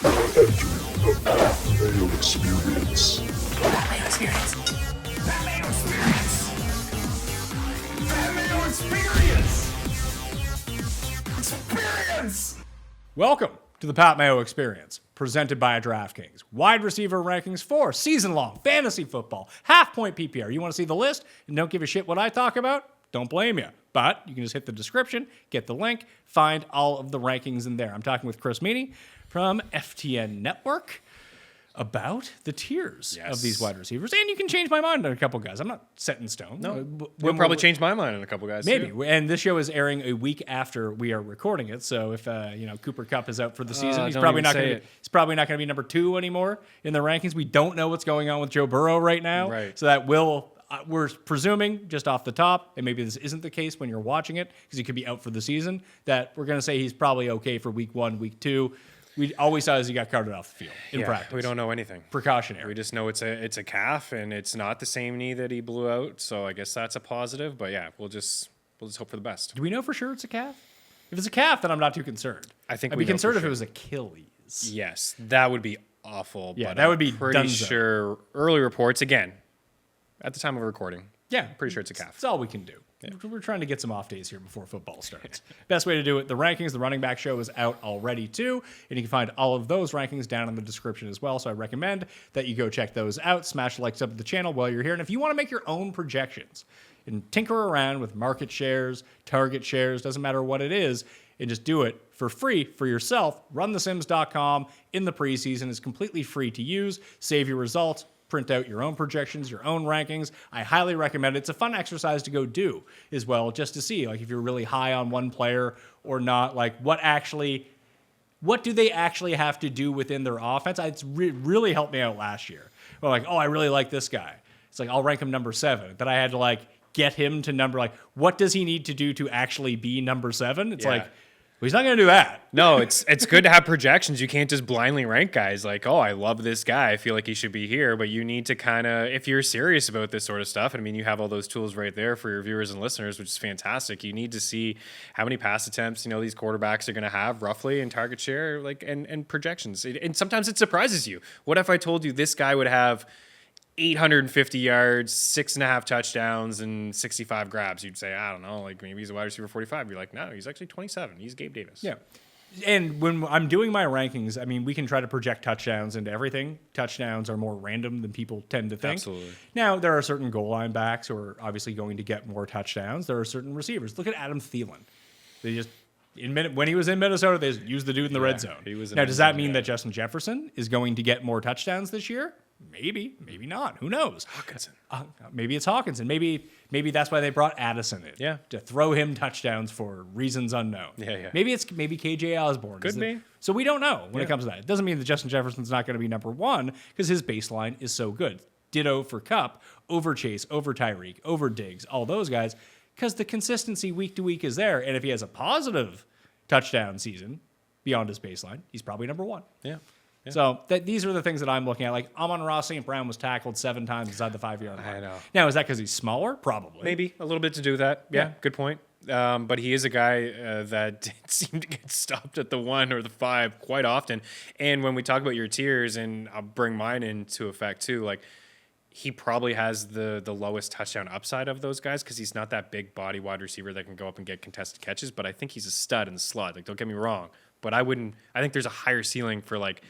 The Mayo Experience. That Mayo Experience. That Mayo Experience. That Mayo Experience. Experience. Welcome to the Pat Mayo Experience, presented by DraftKings. Wide receiver rankings for season-long fantasy football, half-point PPR. You want to see the list and don't give a shit what I talk about? Don't blame you. But you can just hit the description, get the link, find all of the rankings in there. I'm talking with Chris Meaney from FTN Network about the tiers of these wide receivers. And you can change my mind on a couple guys. I'm not set in stone. No, we'll probably change my mind on a couple guys. Maybe. Too. And this show is airing a week after we are recording it. So if Cooper Kupp is out for the season, he's don't probably even not say going it. he's probably not going to be number 2 anymore in the rankings. We don't know what's going on with Joe Burrow right now. Right. So that will we're presuming just off the top, and maybe this isn't the case when you're watching it because he could be out for the season, that we're going to say he's probably okay for week 1, week 2. All we saw is he got carted off the field in practice. We don't know anything. Precautionary. We just know it's a calf, and it's not the same knee that he blew out. So I guess that's a positive. But yeah, we'll just hope for the best. Do we know for sure it's a calf? If it's a calf, then I'm not too concerned. I think I'd we be know concerned for if it sure. was Achilles. Yes, that would be awful. Yeah, but that would be pretty dunzo. sure. Early reports again at the time of recording. Yeah, Pretty sure it's a calf. That's all we can do. Yeah. We're trying to get some off days here before football starts. Best way to do it, the rankings, the running back show is out already too, and you can find all of those rankings down in the description as well, so I recommend that you go check those out. Smash the likes up to the channel while you're here, and if you want to make your own projections and tinker around with market shares, target shares, doesn't matter what it is, and just do it for free for yourself, runthesims.com in the preseason. It's completely free to use. Save your results. Print out your own projections, your own rankings. I highly recommend it. It's a fun exercise to go do as well, just to see like if you're really high on one player or not. Like what do they actually have to do within their offense? It's really helped me out last year. Well, like, oh, I really like this guy. It's like I'll rank him number 7. Then I had to like get him to number what does he need to do to actually be number 7? It's like, well, he's not going to do that. No, it's good to have projections. You can't just blindly rank guys like, oh, I love this guy. I feel like he should be here. But you need to kind of, if you're serious about this sort of stuff, and I mean, you have all those tools right there for your viewers and listeners, which is fantastic. You need to see how many pass attempts, these quarterbacks are going to have roughly in target share, and projections. And sometimes it surprises you. What if I told you this guy would have 850 yards, 6.5 touchdowns, and 65 grabs? You'd say, I don't know, like maybe he's a wide receiver 45. You're like, no, he's actually 27. He's Gabe Davis. Yeah. And when I'm doing my rankings, I mean, we can try to project touchdowns into everything. Touchdowns are more random than people tend to think. Absolutely. Now, there are certain goal line backs who are obviously going to get more touchdowns. There are certain receivers. Look at Adam Thielen. They just when he was in Minnesota, they just used the dude in the red zone. He was in now, the does red that zone, mean yeah. that Justin Jefferson is going to get more touchdowns this year? Maybe, maybe not. Who knows? Hawkinson. Maybe it's Hawkinson. Maybe that's why they brought Addison in. Yeah. To throw him touchdowns for reasons unknown. Yeah. Maybe KJ Osborne. Could be. So we don't know when it comes to that. It doesn't mean that Justin Jefferson's not going to be number 1 because his baseline is so good. Ditto for Kupp, over Chase, over Tyreek, over Diggs, all those guys, because the consistency week to week is there. And if he has a positive touchdown season beyond his baseline, he's probably number 1. Yeah. So these are the things that I'm looking at. Like Amon-Ra St. Brown was tackled 7 times inside the 5-yard line. I know. Now, is that because he's smaller? Probably. Maybe a little bit to do with that. Yeah, Yeah. good point. But he is a guy that did seem to get stopped at the 1 or the 5 quite often. And when we talk about your tiers, and I'll bring mine into effect too, like he probably has the lowest touchdown upside of those guys because he's not that big body wide receiver that can go up and get contested catches. But I think he's a stud in the slot. Like, don't get me wrong. But I think there's a higher ceiling for like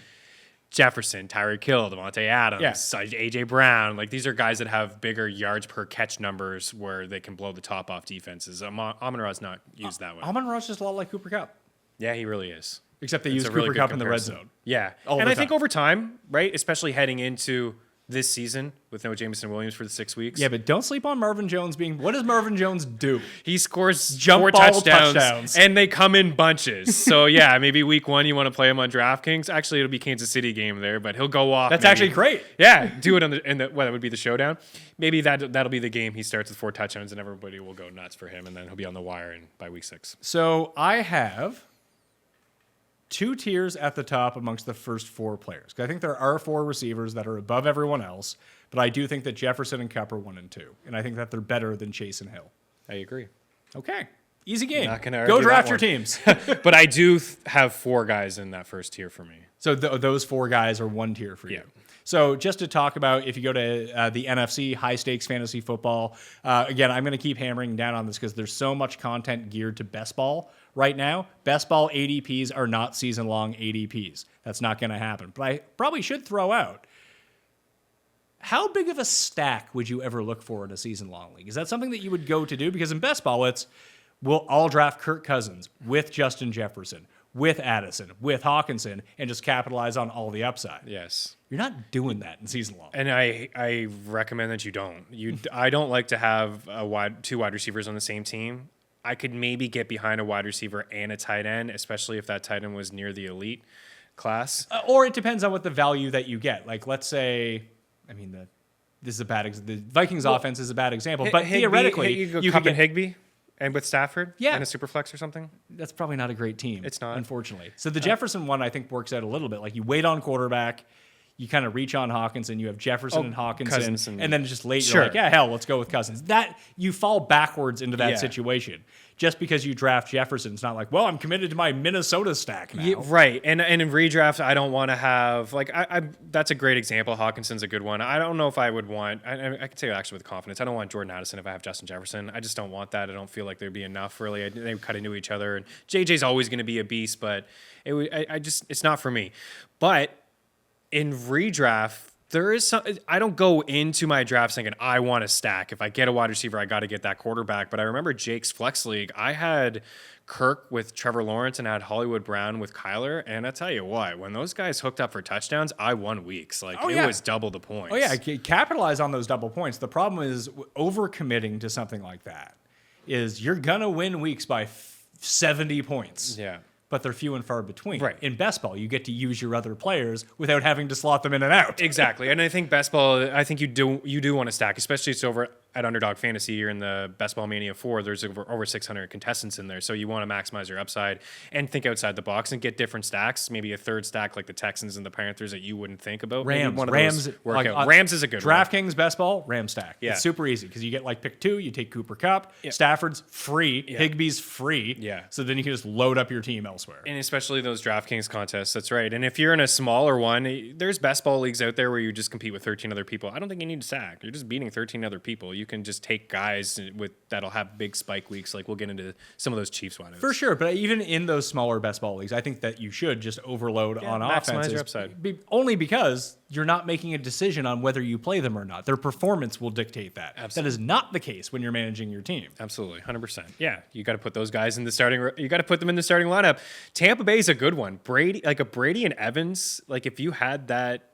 Jefferson, Tyreek Hill, Devontae Adams, AJ Brown. Like these are guys that have bigger yards per catch numbers where they can blow the top off defenses. Amon-Ra's not used that way. Amon-Ra's just a lot like Cooper Kupp. Yeah, he really is. Except they It's use a really Cooper good Kupp in the red comparison. zone. Yeah. All And the I think time. over time, right, especially heading into this season with no Jameson Williams for the 6 weeks. Yeah, but don't sleep on Marvin Jones what does Marvin Jones do? He scores Jump 4 ball touchdowns, and they come in bunches. So, yeah, maybe week 1 you want to play him on DraftKings. Actually, it'll be Kansas City game there, but he'll go off. That's maybe. actually great. Yeah, do it in the that would be the showdown. Maybe that'll be the game he starts with 4 touchdowns, and everybody will go nuts for him, and then he'll be on the wire by week 6. So I have 2 tiers at the top amongst the first 4 players. I think there are 4 receivers that are above everyone else, but I do think that Jefferson and Kupp are 1 and 2, and I think that they're better than Chase and Hill. I agree. Okay. Easy game. Not gonna Go argue draft that your one. teams. But I do have 4 guys in that first tier for me. So those 4 guys are 1 tier for you. Yeah. So just to talk about, if you go to the NFC, high stakes fantasy football, again, I'm going to keep hammering down on this because there's so much content geared to best ball right now. Best ball ADPs are not season long ADPs. That's not going to happen. But I probably should throw out, how big of a stack would you ever look for in a season long league? Is that something that you would go to do? Because in best ball, we'll all draft Kirk Cousins with Justin Jefferson, with Addison, with Hawkinson, and just capitalize on all the upside. Yes. You're not doing that in season long. And I recommend that you don't. I don't like to have 2 wide receivers on the same team. I could maybe get behind a wide receiver and a tight end, especially if that tight end was near the elite class. Or it depends on what the value that you get. Like, let's say, this is a bad the Vikings offense is a bad example, but theoretically, you you Cup could and get, Higbee, and with Stafford, Yeah. and a super flex or something. that's probably not a great team. It's not. Unfortunately. So the Jefferson one, I think, works out a little bit. Like, you wait on quarterback, you kind of reach on Hawkinson, you have Jefferson and Hawkinson, Cousins and then just late, Sure. you're like, yeah, hell, let's go with Cousins. That, you fall backwards into that Yeah. situation. Just because you draft Jefferson, it's not like, well, I'm committed to my Minnesota stack now. Yeah, right. And in redraft, I don't want to have like I that's a great example. Hawkinson's a good one. I don't know if I would want. I can say actually with confidence, I don't want Jordan Addison if I have Justin Jefferson. I just don't want that. I don't feel like there'd be enough really. They would cut into each other, and JJ's always going to be a beast, but it's not for me. But in redraft, there is some. I don't go into my drafts thinking I want to stack. If I get a wide receiver, I got to get that quarterback. But I remember Jake's flex league. I had Kirk with Trevor Lawrence and I had Hollywood Brown with Kyler. And I tell you what, when those guys hooked up for touchdowns, I won weeks. Like it was double the points. Oh, yeah. Capitalize on those double points. The problem is overcommitting to something like that is you're going to win weeks by 70 points. Yeah. But they're few and far between. Right. In best ball, you get to use your other players without having to slot them in and out. Exactly. And I think best ball, I think you do want to stack, especially it's over at Underdog Fantasy. You're in the Best Ball Mania 4. There's over 600 contestants in there. So you want to maximize your upside and think outside the box and get different stacks. Maybe a third stack like the Texans and the Panthers that you wouldn't think about. Maybe Rams. one of Rams. those work out. Rams is a good one. DraftKings best ball, Ram stack. Yeah. It's super easy because you get like pick 2, you take Cooper Kupp. Yeah. Stafford's free. Yeah. Higbee's free. Yeah. So then you can just load up your team elsewhere. And especially those DraftKings contests, that's right. And if you're in a smaller one, there's best ball leagues out there where you just compete with 13 other people. I don't think you need to stack. You're just beating 13 other people. You can just take guys that'll have big spike weeks. Like we'll get into some of those Chiefs ones. For sure, but even in those smaller best ball leagues, I think that you should just overload on maximize offenses. your upside. Only because you're not making a decision on whether you play them or not. Their performance will dictate that. Absolutely. That is not the case when you're managing your team. Absolutely, 100%. Yeah, you got to put those guys in the starting. You got to put them in the starting lineup. Tampa Bay is a good one. Brady and Evans. Like if you had that,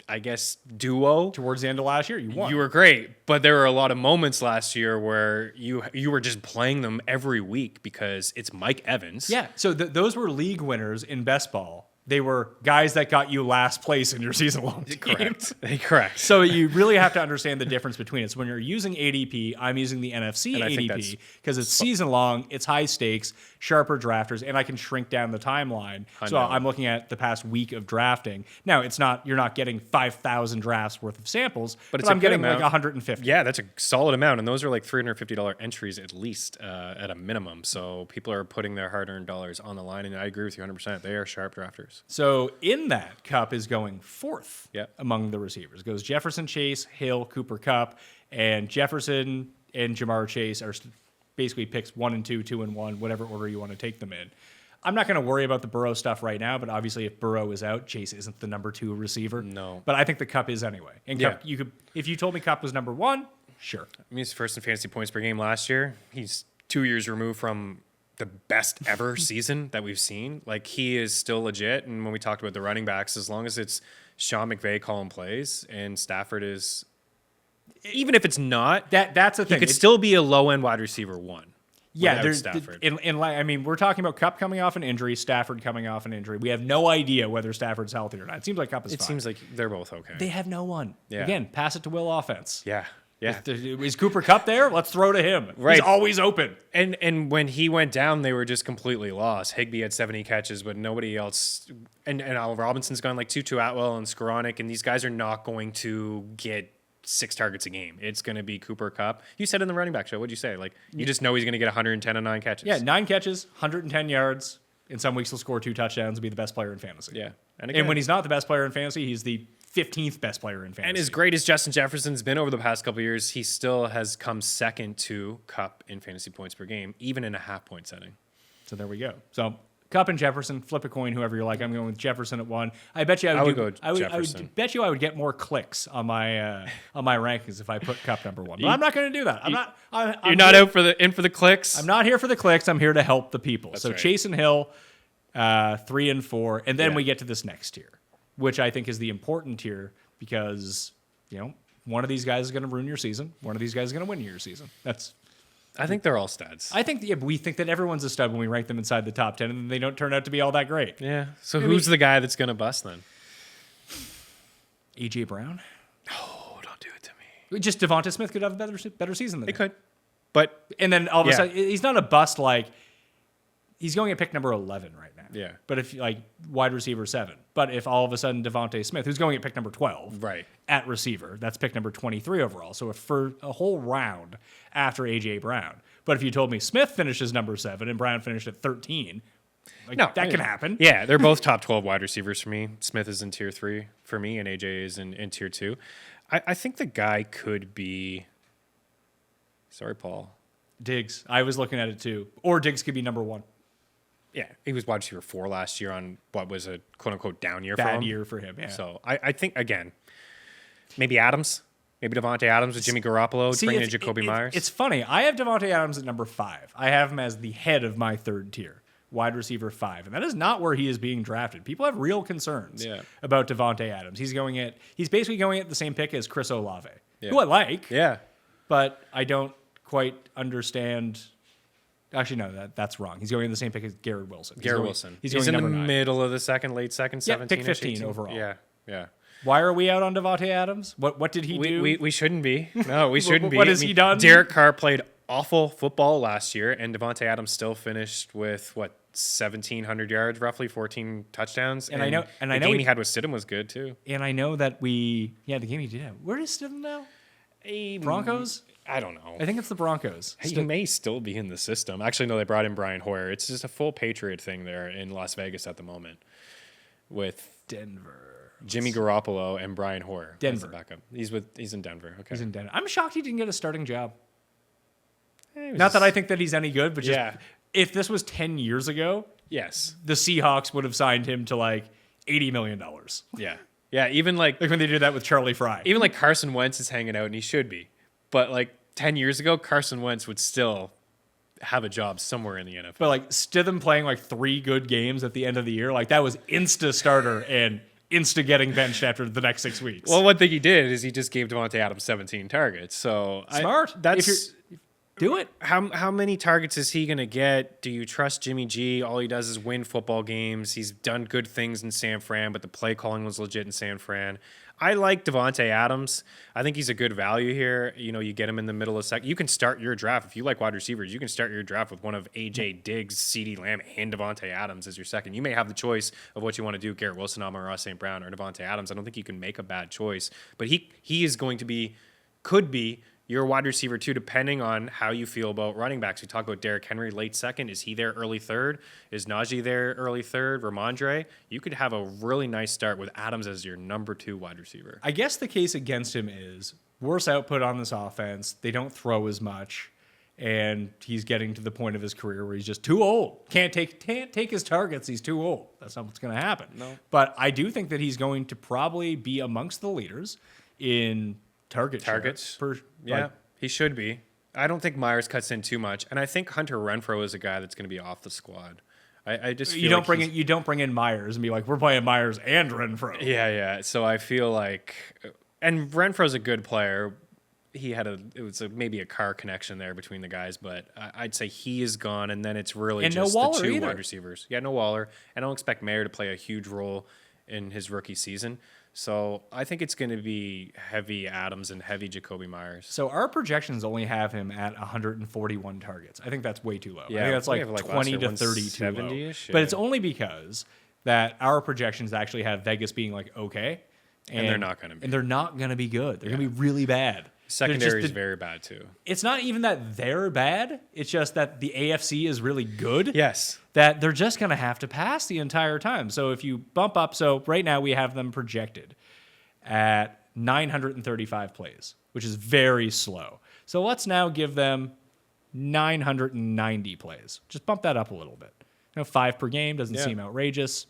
I guess duo Towards the end of last year, you won. you were great. But there were a lot of moments last year where you were just playing them every week because it's Mike Evans. Yeah, so those were league winners in best ball. They were guys that got you last place in your season-long team. Correct. Correct. So you really have to understand the difference between it. So when you're using ADP, I'm using the NFC And I think ADP because it's season-long, it's high stakes, sharper drafters, and I can shrink down the timeline. So I'm looking at the past week of drafting. Now, you're not getting 5,000 drafts worth of samples, but it's a I'm good getting amount. like 150. Yeah, that's a solid amount, and those are like $350 entries at least at a minimum. So people are putting their hard-earned dollars on the line, and I agree with you 100%. They are sharp drafters. So in that, Cup is going fourth Yep. among the receivers. It goes Jefferson, Chase, Hill, Cooper, Cup, and Jefferson and Jamar Chase are basically picks 1 and 2, 2 and 1, whatever order you want to take them in. I'm not going to worry about the Burrow stuff right now, but obviously if Burrow is out, Chase isn't the number 2 receiver. No. But I think the Cup is anyway. And Cup, Yeah. you could, if you told me Cup was number 1, sure. I mean, he's first in fantasy points per game last year. He's 2 years removed from the best ever season that we've seen. Like, he is still legit. And when we talked about the running backs, as long as it's Sean McVay calling plays and Stafford is, even if it's not, That's the he thing. could still be a low-end wide receiver 1. Yeah, without there's Stafford. I mean, we're talking about Cup coming off an injury, Stafford coming off an injury. We have no idea whether Stafford's healthy or not. It seems like Cup is It fine. seems like they're both okay. They have no one. Yeah. Again, pass it to Will offense. Yeah. Yeah. Is Cooper Cup there? Let's throw to him. Right. He's always open. And when he went down, they were just completely lost. Higbee had 70 catches, but nobody else. And Al Robinson's gone like Tutu Atwell and Skoranek, and these guys are not going to get 6 targets a game. It's going to be Cooper Kupp. You said in the running back show, what'd you say? Like, you just know he's going to get 110 on 9 catches. Yeah, 9 catches, 110 yards. In some weeks, he'll score 2 touchdowns and be the best player in fantasy. Yeah. And when he's not the best player in fantasy, he's the 15th best player in fantasy. And as great as Justin Jefferson's been over the past couple of years, he still has come second to Kupp in fantasy points per game, even in a half-point setting. So there we go. So Kupp and Jefferson, flip a coin, whoever you like. I'm going with Jefferson at 1. I bet you I would go I Jefferson. would bet you I would get more clicks on my rankings if I put Kupp number 1. But I'm not going to do that. You're not out for the clicks. I'm not here for the clicks. I'm here to help the people. So right. Chase and Hill, 3 and 4, and then we get to this next tier, which I think is the important tier because one of these guys is going to ruin your season. One of these guys is going to win your season. I think they're all studs. I think we think that everyone's a stud when we rank them inside the top 10, and then they don't turn out to be all that great. Yeah. So who's the guy that's going to bust then? A.J. Brown? Oh, don't do it to me. Just Devonta Smith could have a better season than They him. could. But And then all of a sudden, he's not a bust like he's going at pick number 11 right now. Yeah. But if wide receiver 7. But if all of a sudden Devonta Smith, who's going at pick number 12, right, at receiver, that's pick number 23 overall. So for a whole round after A.J. Brown. But if you told me Smith finishes number 7 and Brown finished at 13, that can happen. Yeah, they're both top 12 wide receivers for me. Smith is in tier 3 for me, and AJ is in tier 2. I think the guy could be. Sorry, Paul. Diggs. I was looking at it too. Or Diggs could be number 1. Yeah, he was wide receiver 4 last year on what was a quote unquote down year for him. Bad year for him, yeah. So I think, again, maybe Adams. Maybe Devontae Adams with Jimmy Garoppolo, bringing in Jacoby Myers. It's funny. I have Devontae Adams at number 5. I have him as the head of my third tier, wide receiver 5. And that is not where he is being drafted. People have real concerns about Devontae Adams. He's basically going at the same pick as Chris Olave, who I like. Yeah. But I don't quite understand. Actually, no, that's wrong. He's going in the same pick as Garrett Wilson. He's in the number 9. middle of the second, late second, 17. Pick 15 18. overall. Yeah. Why are we out on Devontae Adams? What did he do? We shouldn't be. No, we shouldn't be. What has he done? Derek Carr played awful football last year, and Devontae Adams still finished with 1,700 yards, roughly 14 touchdowns. And I know the game he had with Stidham was good too. And I know that the game he did have. Where is Stidham now? Broncos? I don't know. I think it's the Broncos. He may still be in the system. Actually, no, they brought in Brian Hoyer. It's just a full Patriot thing there in Las Vegas at the moment with Denver. Jimmy Garoppolo and Brian Hoyer. Denver. As the backup. He's in Denver. Okay. He's in Denver. I'm shocked he didn't get a starting job. Not Not that I think that he's any good, but just Yeah. if this was 10 years ago, Yes. the Seahawks would have signed him to $80 million. Yeah. Yeah. Even like When they did that with Charlie Fry. even like Carson Wentz is hanging out, and he should be. But 10 years ago, Carson Wentz would still have a job somewhere in the NFL. But Stidham playing 3 good games at the end of the year, that was insta starter and insta getting benched after the next 6 weeks. Well, one thing he did is he just gave Devontae Adams 17 targets. So Smart. Do it. How many targets is he going to get? Do you trust Jimmy G? All he does is win football games. He's done good things in San Fran, but the play calling was legit in San Fran. I like Devontae Adams. I think he's a good value here. You get him in the middle of second. You can start your draft. If you like wide receivers, you can start your draft with one of A.J. Diggs, CeeDee Lamb, and Devontae Adams as your second. You may have the choice of what you want to do, Garrett Wilson, Amon-Ra St. Brown, or Devontae Adams. I don't think you can make a bad choice. But he is going to be, could be, your wide receiver too, depending on how you feel about running backs. We talk about Derrick Henry late second. Is he there early third? Is Najee there early third? Ramondre? You could have a really nice start with Adams as your number 2 wide receiver. I guess the case against him is worse output on this offense. They don't throw as much, and he's getting to the point of his career where he's just too old. Can't take his targets. He's too old. That's not what's going to happen. No. But I do think that he's going to probably be amongst the leaders in targets. Yeah, he should be. I don't think Myers cuts in too much, and I think Hunter Renfrow is a guy that's going to be off the squad. I just feel you don't bring in Myers and be like, we're playing Myers and Renfrow. Yeah. So I feel like, and Renfro's a good player. Maybe a car connection there between the guys, but I'd say he is gone, and then it's really and just no Waller the 2 either. wide receivers. Yeah, no Waller. I don't expect Mayer to play a huge role in his rookie season. So I think it's going to be heavy Adams and heavy Jacoby Myers. So our projections only have him at 141 targets. I think that's way too low. Yeah, I think that's we have like 20 to last 30 year, too low. 170-ish, But yeah. it's only because that our projections actually have Vegas being okay. And they're not going to be. And they're not going to be good. They're going to be really bad. Secondary is very bad too. It's not even that they're bad. It's just that the AFC is really good. Yes. That they're just going to have to pass the entire time. So if you bump up, so right now we have them projected at 935 plays, which is very slow. So let's now give them 990 plays. Just bump that up a little bit. 5 per game doesn't seem outrageous.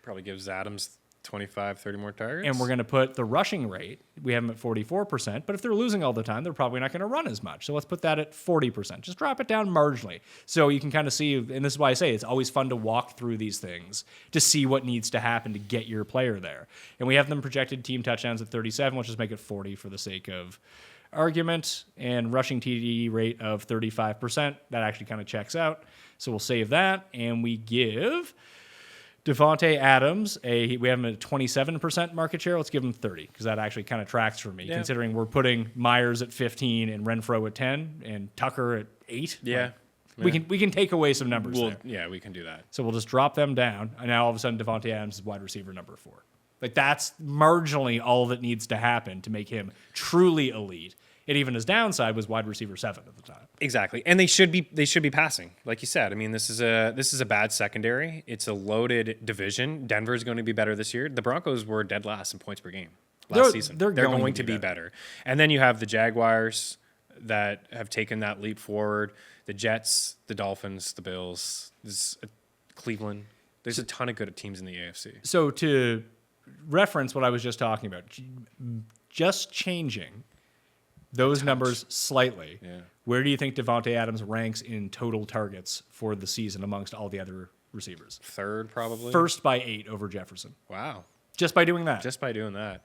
Probably gives Adams 25, 30 more targets. And we're going to put the rushing rate, we have them at 44%, but if they're losing all the time, they're probably not going to run as much. So let's put that at 40%. Just drop it down marginally. So you can kind of see, and this is why I say it's always fun to walk through these things to see what needs to happen to get your player there. And we have them projected team touchdowns at 37. Let's just make it 40 for the sake of argument. And rushing TD rate of 35%. That actually kind of checks out. So we'll save that, and we give Devontae Adams, we have him at 27% market share. Let's give him 30 because that actually kind of tracks for me, considering we're putting Myers at 15 and Renfro at 10 and Tucker at 8. Yeah. We can take away some numbers there. Yeah, we can do that. So we'll just drop them down, and now all of a sudden Devontae Adams is wide receiver number 4. Like that's marginally all that needs to happen to make him truly elite. And even his downside was wide receiver 7 at the time. Exactly, and they should be passing, like you said. I mean, this is a bad secondary. It's a loaded division. Denver's going to be better this year. The Broncos were dead last in points per game last season. They're going to be better. And then you have the Jaguars that have taken that leap forward. The Jets, the Dolphins, the Bills, Cleveland. There's a ton of good teams in the AFC. So to reference what I was just talking about, just changing those numbers slightly. Yeah. Where do you think Devontae Adams ranks in total targets for the season amongst all the other receivers? 3rd, probably. First by 8 over Jefferson. Wow. Just by doing that. Just by doing that.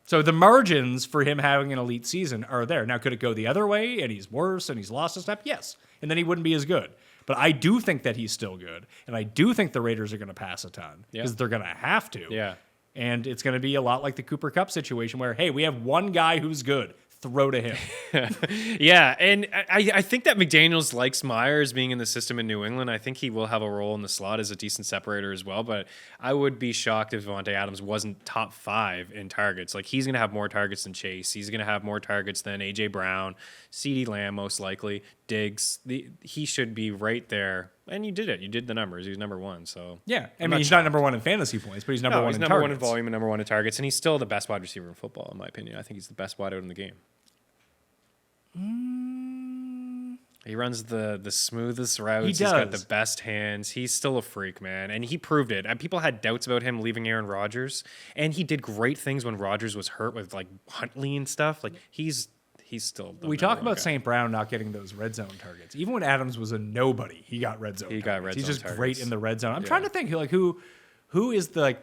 So the margins for him having an elite season are there. Now, could it go the other way and he's worse and he's lost a step? Yes. And then he wouldn't be as good. But I do think that he's still good. And I do think the Raiders are going to pass a ton because they're going to have to. Yeah. And it's going to be a lot like the Cooper Kupp situation where, hey, we have one guy who's good. Throw to him. Yeah, and I think that McDaniels likes Myers being in the system in New England. I think he will have a role in the slot as a decent separator as well, but I would be shocked if Devontae Adams wasn't top 5 in targets. Like, he's going to have more targets than Chase. He's going to have more targets than A.J. Brown, CeeDee Lamb most likely, Diggs. He should be right there. And you did it. You did the numbers. He was number 1. So yeah, I mean, he's not number 1 in fantasy points, but he's number 1 in number targets. 1 in volume and number 1 in targets, and he's still the best wide receiver in football, in my opinion. I think he's the best wideout in the game. He runs the smoothest routes. He's got the best hands. He's still a freak, man, and he proved it. And people had doubts about him leaving Aaron Rodgers, and he did great things when Rodgers was hurt with like Huntley and stuff. Like he's still. We talk about St. Brown not getting those red zone targets. Even when Adams was a nobody, he got red zone. He's just great in the red zone. I'm trying to think like who is the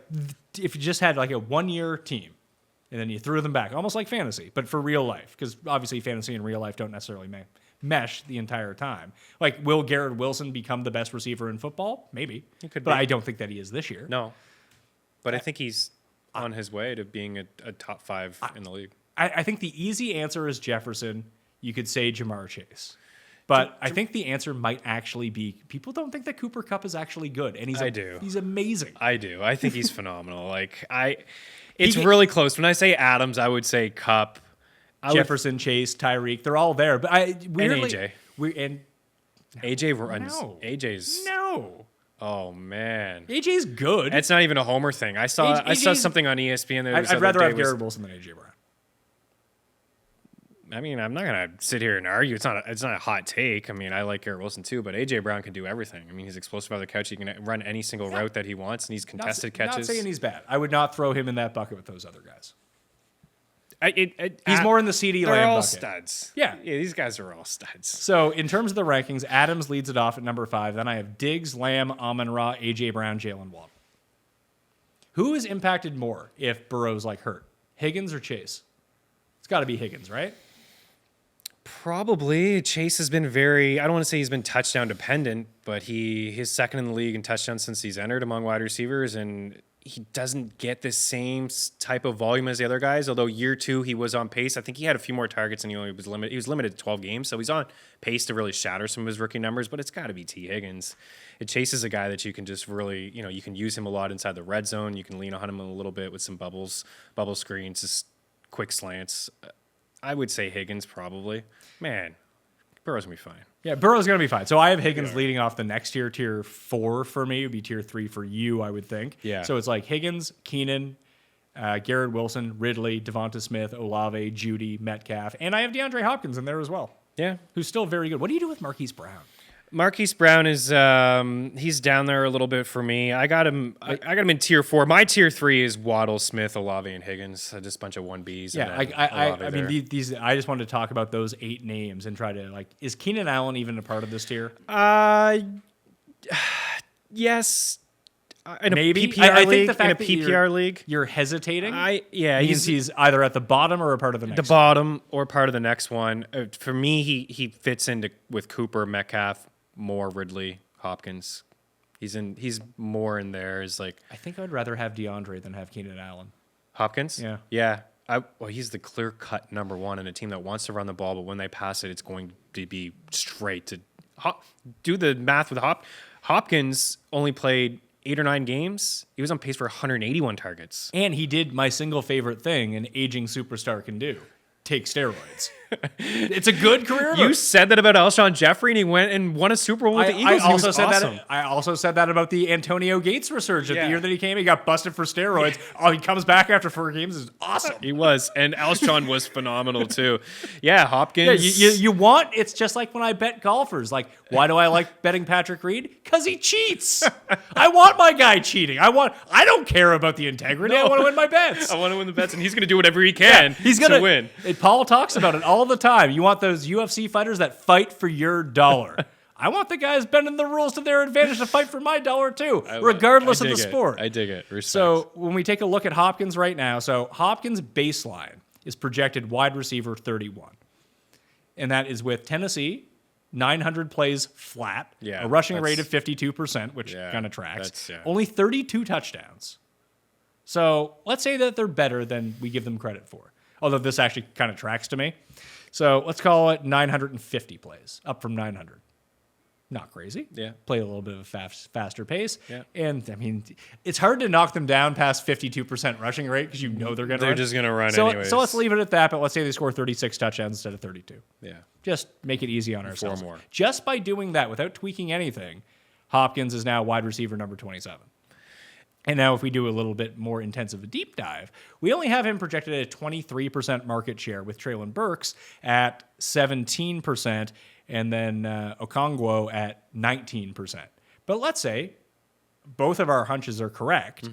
if you just had like a 1-year team. And then you threw them back, almost like fantasy, but for real life, because obviously fantasy and real life don't necessarily mesh the entire time. Like, will Garrett Wilson become the best receiver in football? Maybe. He could but be. I don't think that he is this year. No. But I think he's on his way to being a top 5 in the league. I think the easy answer is Jefferson. You could say Jamar Chase. But I think the answer might actually be people don't think that Cooper Kupp is actually good. And he's amazing. I do. I think he's phenomenal. It's really close. When I say Adams, I would say Kupp. Jefferson, Chase, Tyreek, they're all there. But AJ. AJ runs. No. AJ's. No. Oh man. AJ's good. It's not even a homer thing. I saw something on ESPN. I'd rather have Garrett Wilson than AJ Brown. I mean, I'm not gonna sit here and argue. It's not a hot take. I mean, I like Garrett Wilson too, but AJ Brown can do everything. I mean, he's explosive on the couch. He can run any single route that he wants, and he's contested catches. Not saying he's bad. I would not throw him in that bucket with those other guys. He's more in the CeeDee Lamb bucket. They're all studs. Yeah, these guys are all studs. So in terms of the rankings, Adams leads it off at number 5. Then I have Diggs, Lamb, Amon-Ra, AJ Brown, Jalen Waddle. Who is impacted more if Burrow's like hurt? Higgins or Chase? It's got to be Higgins, right? Probably. Chase has been I don't want to say he's been touchdown dependent, but he's second in the league in touchdowns since he's entered among wide receivers, and he doesn't get the same type of volume as the other guys. Although year 2 he was on pace. I think he had a few more targets and he was limited. He was limited to 12 games, so he's on pace to really shatter some of his rookie numbers. But it's got to be T. Higgins. It chases a guy that you can just really, you can use him a lot inside the red zone. You can lean on him a little bit with some bubble screens, just quick slants. I would say Higgins probably. Man, Burrow's gonna be fine. Yeah, Burrow's going to be fine. So I have Higgins leading off the next tier. Tier 4 for me would be tier 3 for you, I would think. Yeah. So it's like Higgins, Keenan, Garrett Wilson, Ridley, Devonta Smith, Olave, Judy, Metcalf, and I have DeAndre Hopkins in there as well. Yeah. Who's still very good. What do you do with Marquise Brown? Marquise Brown is he's down there a little bit for me. I got him in tier 4. My tier 3 is Waddle, Smith, Olave, and Higgins. Just a bunch of 1Bs. Yeah, I mean these. I just wanted to talk about those 8 names and try to is Keenan Allen even a part of this tier? Yes. In a Maybe. PPR I league, think the fact in a that PPR league. You're hesitating. He's he's either at the bottom or a part of the next. the bottom or part of the next one. For me, he fits into with Cooper, Metcalf, Moore, Ridley, Hopkins. He's more in there. Is like I think I'd rather have DeAndre than have Keenan Allen. Hopkins. Yeah. Yeah. He's the clear cut number 1 in a team that wants to run the ball, but when they pass it, it's going to be straight to do the math with Hopkins only played 8 or 9 games. He was on pace for 181 targets. And he did my single favorite thing an aging superstar can do. Take steroids. It's a good career. You said that about Alshon Jeffrey, and he went and won a Super Bowl with the Eagles. I also said awesome. that. I also said that about the Antonio Gates resurgence. The year that he came, he got busted for steroids. Oh, he comes back after 4 games. Is awesome. He was, and Alshon was phenomenal too. Yeah, Hopkins. Yeah, you want. It's just like when I bet golfers. Like, why do I like betting Patrick Reed? Because he cheats. I want my guy cheating. I don't care about the integrity. I want to win my bets. I want to win the bets, and he's going to do whatever he can. He's gonna to win. And Paul talks about it all the time. You want those UFC fighters that fight for your dollar. I want the guys bending the rules to their advantage to fight for my dollar too, regardless of the sport. I dig it. Respect. So when we take a look at Hopkins right now, so Hopkins' baseline is projected wide receiver 31. And that is with Tennessee, 900 plays flat, a rushing rate of 52%, which kind of tracks, only 32 touchdowns. So let's say that they're better than we give them credit for, although this actually kind of tracks to me. So let's call it 950 plays, up from 900. Not crazy. Yeah. Play a little bit of a faster pace. Yeah. And, I mean, it's hard to knock them down past 52% rushing rate because you know they're going to run. They're just going to run so, anyways. So let's leave it at that, but let's say they score 36 touchdowns instead of 32. Yeah. Just make it easy on ourselves. 4 more. Just by doing that, without tweaking anything, Hopkins is now wide receiver number 27. And now if we do a little bit more intensive a deep dive, we only have him projected at a 23% market share with Traylon Burks at 17% and then Okongwu at 19%. But let's say both of our hunches are correct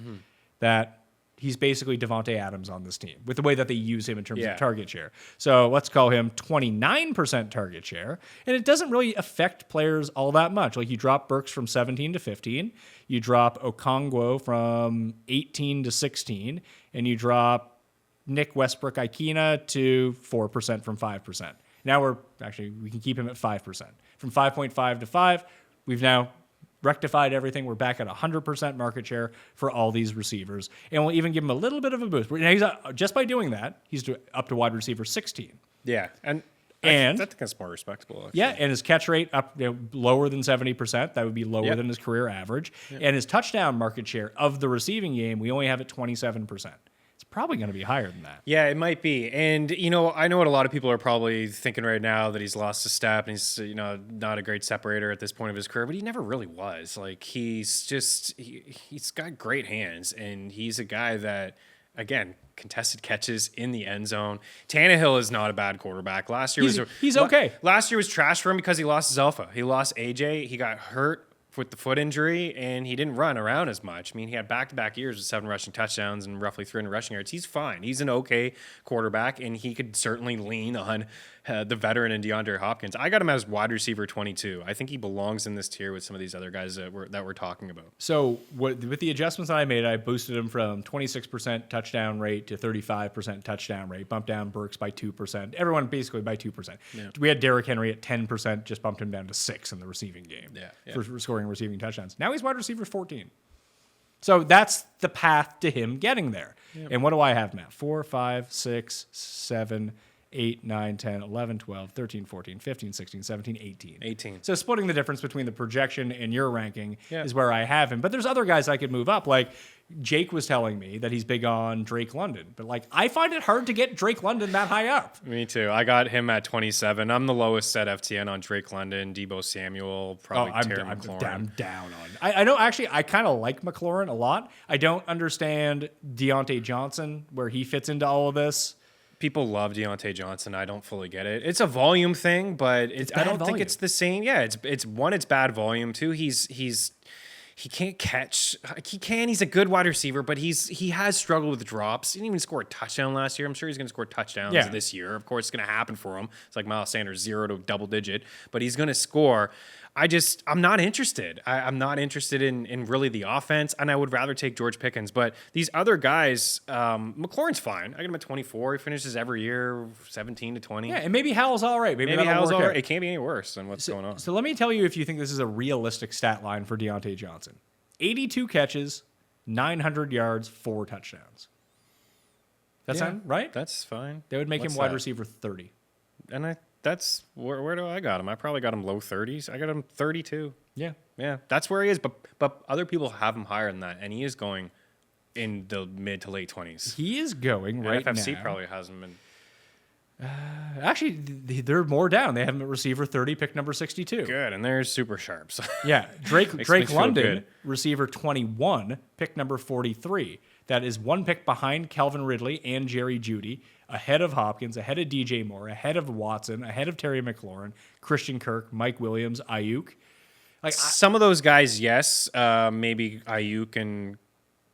that he's basically Devontae Adams on this team with the way that they use him in terms of target share. So let's call him 29% target share. And it doesn't really affect players all that much. Like you drop Burks from 17 to 15, you drop Okongwu from 18 to 16, and you drop Nick Westbrook-Ikena to 4% from 5%. Now we can keep him at 5%. From 5.5 to 5, we've now rectified everything. We're back at 100% market share for all these receivers. And we'll even give him a little bit of a boost. Now he's just by doing that, he's up to wide receiver 16. Yeah. And I think that's more respectable. Actually. Yeah, and his catch rate up lower than 70%. That would be lower than his career average. And his touchdown market share of the receiving game, we only have at 27%. It's probably going to be higher than that. Yeah, it might be. And, I know what a lot of people are probably thinking right now, that he's lost a step and he's, not a great separator at this point of his career, but he never really was. Like, he's got great hands, and he's a guy that, again, contested catches in the end zone. Tannehill is not a bad quarterback. Last year he's okay. Last year was trash for him because he lost his alpha. He lost AJ. He got hurt with the foot injury, and he didn't run around as much. I mean, he had back-to-back years with 7 rushing touchdowns and roughly 300 rushing yards. He's fine. He's an okay quarterback, and he could certainly lean on the veteran in DeAndre Hopkins. I got him as wide receiver 22. I think he belongs in this tier with some of these other guys that we're talking about. So with the adjustments that I made, I boosted him from 26% touchdown rate to 35% touchdown rate, bumped down Burks by 2%. Everyone basically by 2%. Yeah. We had Derrick Henry at 10%, just bumped him down to 6 in the receiving game for scoring receiving touchdowns. Now he's wide receiver 14. So that's the path to him getting there. Yep. And what do I have, Matt? 4, 5, 6, 7, 8, 9, 10, 11, 12, 13, 14, 15, 16, 17, 18. 18. So splitting the difference between the projection and your ranking is where I have him. But there's other guys I could move up. Like Jake was telling me that he's big on Drake London. But like I find it hard to get Drake London that high up. Me too. I got him at 27. I'm the lowest at FTN on Drake London, Debo Samuel, probably Terry McLaurin. I'm down on. I know actually I kind of like McLaurin a lot. I don't understand Deontay Johnson, where he fits into all of this. People love Deontay Johnson. I don't fully get it. It's a volume thing, but I don't think it's the same. Yeah, it's bad volume. Two, he can't catch. He can. He's a good wide receiver, but he has struggled with drops. He didn't even score a touchdown last year. I'm sure he's going to score touchdowns this year. Of course, it's going to happen for him. It's like Miles Sanders, 0 to double digit, but he's going to score. I'm not interested. I'm not interested in really the offense, and I would rather take George Pickens. But these other guys, McLaurin's fine. I got him at 24. He finishes every year 17 to 20. Yeah, and maybe Howell's all right. Maybe Howell's all right. right. It can't be any worse than what's going on. So let me tell you if you think this is a realistic stat line for Deontay Johnson. 82 catches, 900 yards, 4 touchdowns. That sound right? That's fine. They would make him wide receiver 30. And that's where do I got him? I probably got him low 30s. I got him 32. Yeah, that's where he is. But other people have him higher than that, and he is going in the mid to late 20s. He is going right FFC now. probably has him in. Actually, they're more down. They have him at receiver 30, pick number 62. Good, and they're super sharps. Yeah, Drake me London, receiver 21, pick number 43. That is one pick behind Calvin Ridley and Jerry Jeudy, ahead of Hopkins, ahead of DJ Moore, ahead of Watson, ahead of Terry McLaurin, Christian Kirk, Mike Williams, Ayuk. Like some of those guys, yes, maybe Ayuk and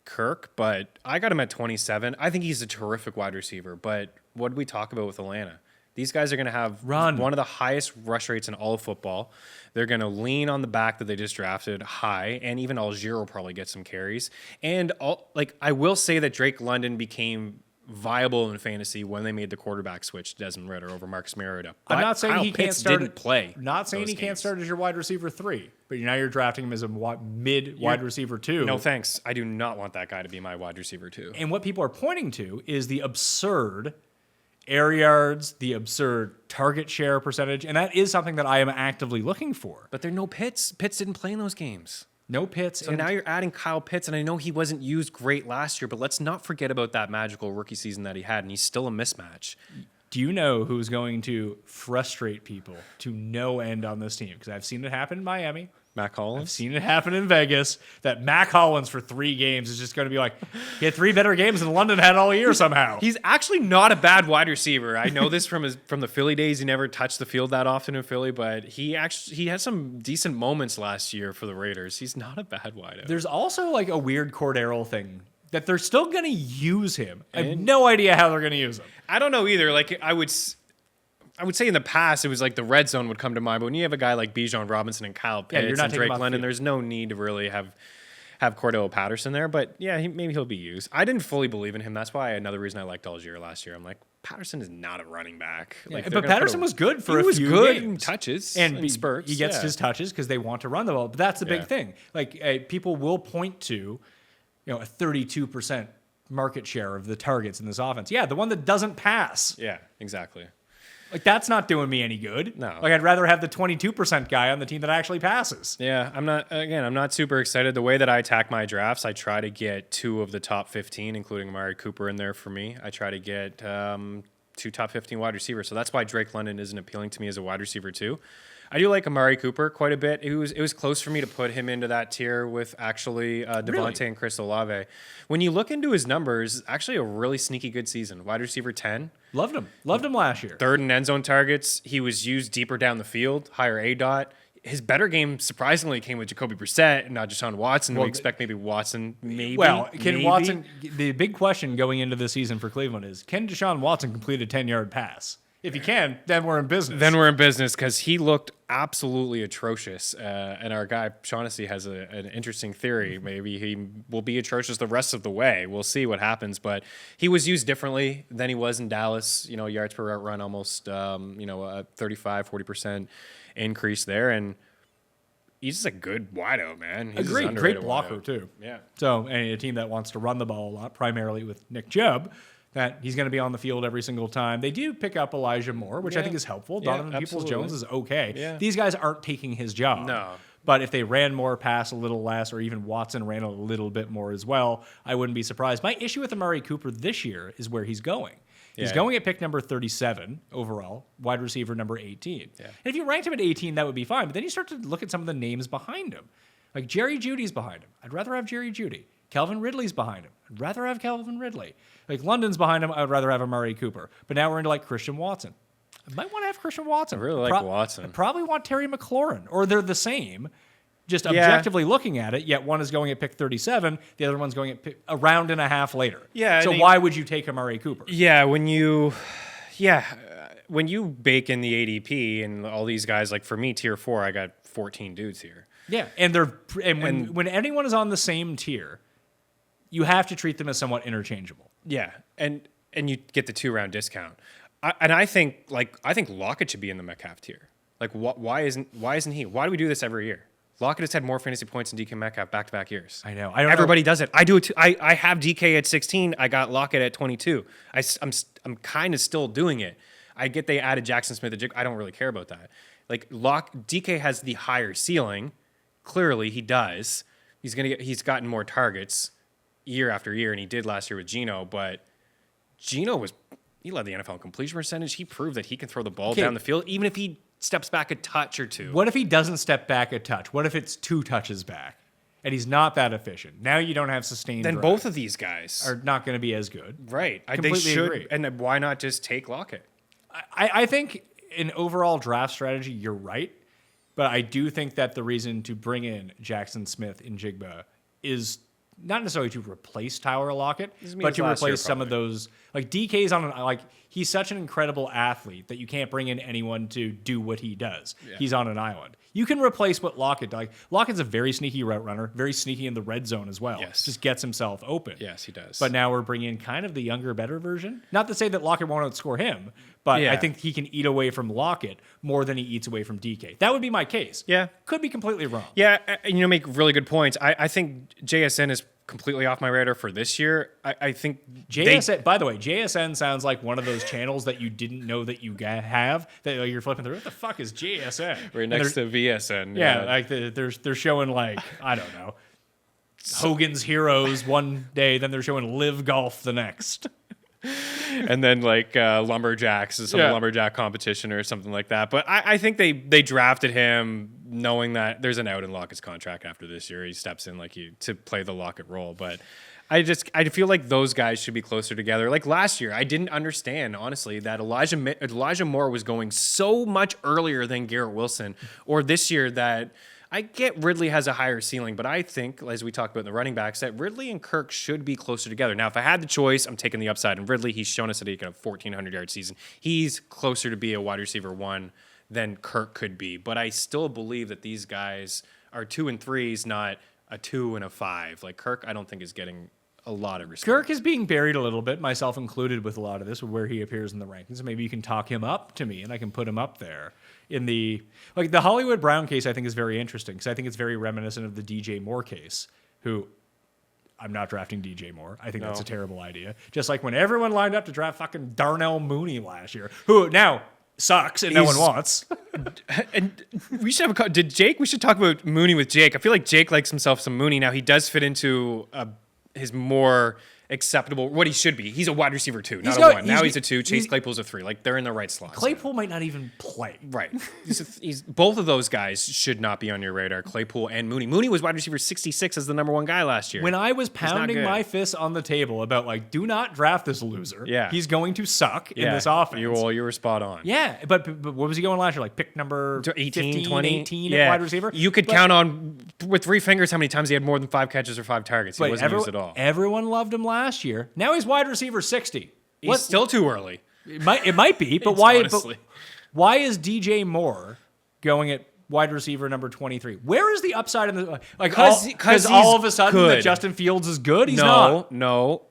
Kirk, but I got him at 27. I think he's a terrific wide receiver, but what did we talk about with Atlanta? These guys are going to have one of the highest rush rates in all of football. They're going to lean on the back that they just drafted high, and even Algier will probably get some carries. And I will say that Drake London became viable in fantasy when they made the quarterback switch to Desmond Ridder over Marcus Mariota. I'm not saying he can't start. Didn't play. Not saying he can't start as your wide receiver 3, but now you're drafting him as a mid wide receiver 2. No thanks. I do not want that guy to be my wide receiver 2. And what people are pointing to is the absurd air yards, the absurd target share percentage, and that is something that I am actively looking for. But there are no Pitts. Pitts didn't play in those games. No Pitts. So now you're adding Kyle Pitts, and I know he wasn't used great last year, but let's not forget about that magical rookie season that he had, and he's still a mismatch. Do you know who's going to frustrate people to no end on this team? Because I've seen it happen in Miami. Mac Hollins? I've seen it happen in Vegas. That Mac Hollins for 3 games is just going to be like, he had 3 better games than London had all year somehow. He's actually not a bad wide receiver. I know this from the Philly days. He never touched the field that often in Philly, but he had some decent moments last year for the Raiders. He's not a bad wideout. There's also like a weird Cordero thing that they're still going to use him. I have no idea how they're going to use him. I don't know either. Like I would say in the past, it was like the red zone would come to mind. But when you have a guy like Bijan Robinson and Kyle Pitts and Drake London, there's no need to really have Cordell Patterson there. But yeah, maybe he'll be used. I didn't fully believe in him. That's why another reason I liked Algier last year. I'm like, Patterson is not a running back. Like, but Patterson was good for a few games. He was good in touches and spurts. He gets his touches because they want to run the ball. But that's the big thing. Like people will point to, a 32% market share of the targets in this offense. Yeah, the one that doesn't pass. Yeah, exactly. Like, that's not doing me any good. No. Like, I'd rather have the 22% guy on the team that actually passes. Yeah, I'm not super excited. The way that I attack my drafts, I try to get 2 of the top 15, including Amari Cooper in there for me. I try to get 2 top 15 wide receivers. So that's why Drake London isn't appealing to me as a wide receiver too. I do like Amari Cooper quite a bit. It was close for me to put him into that tier with actually Devontae and Chris Olave. When you look into his numbers, actually a really sneaky good season. Wide receiver 10. Loved him last year. 3rd in end zone targets. He was used deeper down the field, higher ADOT. His better game surprisingly came with Jacoby Brissett and not Deshaun Watson. We expect maybe Watson, Watson? The big question going into this season for Cleveland is: can Deshaun Watson complete a 10-yard pass? If he can, then we're in business. Then we're in business because he looked absolutely atrocious. And our guy, Shaughnessy, has an interesting theory. Maybe he will be atrocious the rest of the way. We'll see what happens. But he was used differently than he was in Dallas. Yards per route run almost, a 35, 40% increase there. And he's just a good wideout, man. He's Great underrated blocker wideout. too. Yeah. So, and a team that wants to run the ball a lot, primarily with Nick Chubb, that he's going to be on the field every single time. They do pick up Elijah Moore, which I Yeah. think is helpful. Yeah, Donovan Peoples-Jones is absolutely. okay. Yeah. These guys aren't taking his job. No. But if they ran more, pass a little less, or even Watson ran a little bit more as well, I wouldn't be surprised. My issue with Amari Cooper this year is where he's going. He's Yeah. going at pick number 37 overall, wide receiver number 18. Yeah. And if you ranked him at 18, that would be fine. But then you start to look at some of the names behind him. Like Jerry Jeudy's behind him. I'd rather have Jerry Jeudy. Calvin Ridley's behind him. I'd rather have Calvin Ridley. Like London's behind him. I'd rather have Amari Cooper. But now we're into like Christian Watson. I might want to have Christian Watson. I really like Watson. I probably want Terry McLaurin. Or they're the same. Just Yeah. objectively looking at it, yet one is going at pick 37, the other one's going at a round and a half later. Yeah, So and why would you take Amari Cooper? Yeah, when you bake in the ADP and all these guys, like for me, tier 4, I got 14 dudes here. Yeah, and when anyone is on the same tier, you have to treat them as somewhat interchangeable. Yeah, and you get the 2-round discount. I think Lockett should be in the Metcalf tier. Like, why isn't he? Why do we do this every year? Lockett has had more fantasy points than DK Metcalf back-to-back years. I know. Everybody does it. I do it too. I have DK at 16. I got Lockett at 22. I'm kind of still doing it. I get they added Jackson Smith. I don't really care about that. Like DK has the higher ceiling. Clearly, he does. He's gotten more targets year after year, and he did last year with Geno. But Geno he led the NFL in completion percentage. He proved that he can throw the ball down the field, even if he steps back a touch or two. What if he doesn't step back a touch? What if it's 2 touches back? And he's not that efficient. Now you don't have sustained Then drive. both of these guys are not going to be as good. right. They completely should. agree. And then why not just take Lockett? I think in overall draft strategy, you're right. But I do think that the reason to bring in Jackson Smith and Jigba is not necessarily to replace Tyler Lockett, but to last year, replace some of those. Like DK's he's such an incredible athlete that you can't bring in anyone to do what he does. Yeah. He's on an island. You can replace what Lockett does. Lockett's a very sneaky route runner, very sneaky in the red zone as well. Yes. Just gets himself open. Yes, he does. But now we're bringing in kind of the younger, better version. Not to say that Lockett won't outscore him, but Yeah. I think he can eat away from Lockett more than he eats away from DK. That would be my case. Yeah. Could be completely wrong. Yeah, and make really good points. I think JSN is completely off my radar for this year. I think JSN, by the way, JSN sounds like one of those channels that you didn't know that you have. That you're flipping through. What the fuck is JSN? we're next to VSN. Yeah, like they're showing like I don't know Hogan's Heroes one day, then they're showing Live Golf the next. And then like Lumberjacks is some Lumberjack competition or something like that. But I think they drafted him knowing that there's an out in Lockett's contract after this year. He steps in to play the Lockett role. But I feel like those guys should be closer together. Like last year, I didn't understand, honestly, that Elijah Moore was going so much earlier than Garrett Wilson. Or this year that I get Ridley has a higher ceiling, but I think, as we talked about in the running backs, that Ridley and Kirk should be closer together. Now, if I had the choice, I'm taking the upside. And Ridley, he's shown us that he can have 1,400-yard season. He's closer to be a wide receiver 1 than Kirk could be. But I still believe that these guys are 2 and 3s, not a 2 and a 5. Like Kirk, I don't think is getting a lot of respect. Kirk is being buried a little bit, myself included, with a lot of this, where he appears in the rankings. Maybe you can talk him up to me, and I can put him up there. In the Hollywood Brown case, I think is very interesting because I think it's very reminiscent of the DJ Moore case, who I'm not drafting DJ Moore. I think that's a terrible idea. Just like when everyone lined up to draft fucking Darnell Mooney last year, who now sucks and no one wants. And we should have we should talk about Mooney with Jake. I feel like Jake likes himself some Mooney. Now he does fit into his more acceptable, what he should be. He's a wide receiver 2, not a 1. Now he's a 2. Chase Claypool's a 3. Like, they're in the right slots. Claypool might not even play. Right. He's both of those guys should not be on your radar, Claypool and Mooney. Mooney was wide receiver 66 as the number 1 guy last year. When I was pounding my fists on the table about, like, do not draft this loser. Yeah. He's going to suck in this offense. You were spot on. Yeah, but what was he going last year? Like, pick number 18, 15, 20? 18 at wide receiver? You could count on, with 3 fingers, how many times he had more than 5 catches or 5 targets. He wasn't used at all. Everyone loved him last year. Now he's wide receiver 60. He's still too early. It might be, but why? Why is DJ Moore going at wide receiver number 23? Where is the upside in the because all of a sudden that Justin Fields is good? He's not. No.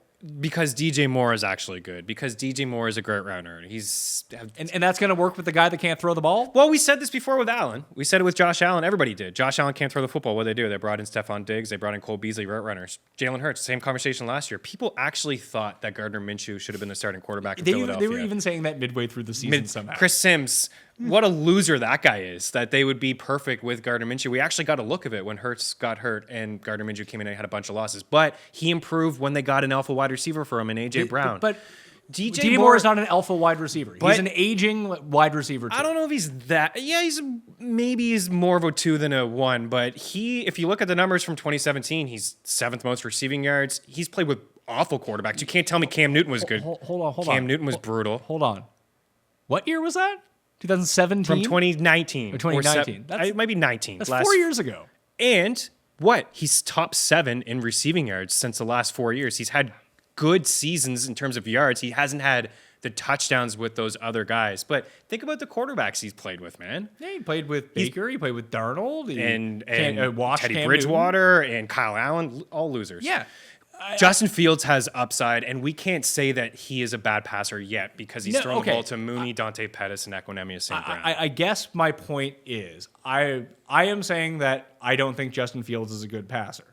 Because DJ Moore is actually good. Because DJ Moore is a great runner. And that's going to work with the guy that can't throw the ball? Well, we said this before with Allen. We said it with Josh Allen. Everybody did. Josh Allen can't throw the football. What did they do? They brought in Stephon Diggs. They brought in Cole Beasley, route runners. Jalen Hurts, same conversation last year. People actually thought that Gardner Minshew should have been the starting quarterback in Philadelphia. They were even saying that midway through the season somehow. Chris Sims, what a loser that guy is, that they would be perfect with Gardner Minshew. We actually got a look of it when Hurts got hurt and Gardner Minshew came in and had a bunch of losses. But he improved when they got an alpha wide receiver for him in A.J. Brown. But DJ Moore is not an alpha wide receiver. He's an aging wide receiver too. I don't know if he's that. Yeah, he's more of a 2 than a 1. But if you look at the numbers from 2017, he's 7th most receiving yards. He's played with awful quarterbacks. You can't tell me Cam Newton was good. Hold on. Cam Newton was brutal. Hold on. What year was that? 2017? From 2019. Or 2019. It might be 19. That's 4 years ago. And what? He's top 7 in receiving yards since the last 4 years. He's had good seasons in terms of yards. He hasn't had the touchdowns with those other guys. But think about the quarterbacks he's played with, man. Yeah, he played with Baker. He played with Darnold. And Teddy Teddy Bridgewater and Kyle Allen, all losers. Yeah. Justin Fields has upside, and we can't say that he is a bad passer yet because he's throwing the ball to Mooney, Dante Pettis, and Equinemius St. Brown. I guess my point is I am saying that I don't think Justin Fields is a good passer.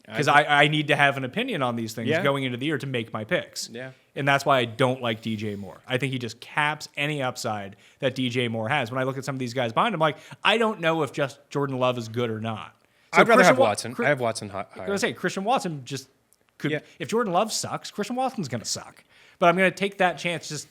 Because I need to have an opinion on these things going into the year to make my picks. Yeah. And that's why I don't like DJ Moore. I think he just caps any upside that DJ Moore has. When I look at some of these guys behind him, I don't know if just Jordan Love is good or not. So I'd rather have Watson. I have Watson higher. I was going to say, Christian Watson just could. Yeah. If Jordan Love sucks, Christian Watson's going to suck. But I'm going to take that chance. Just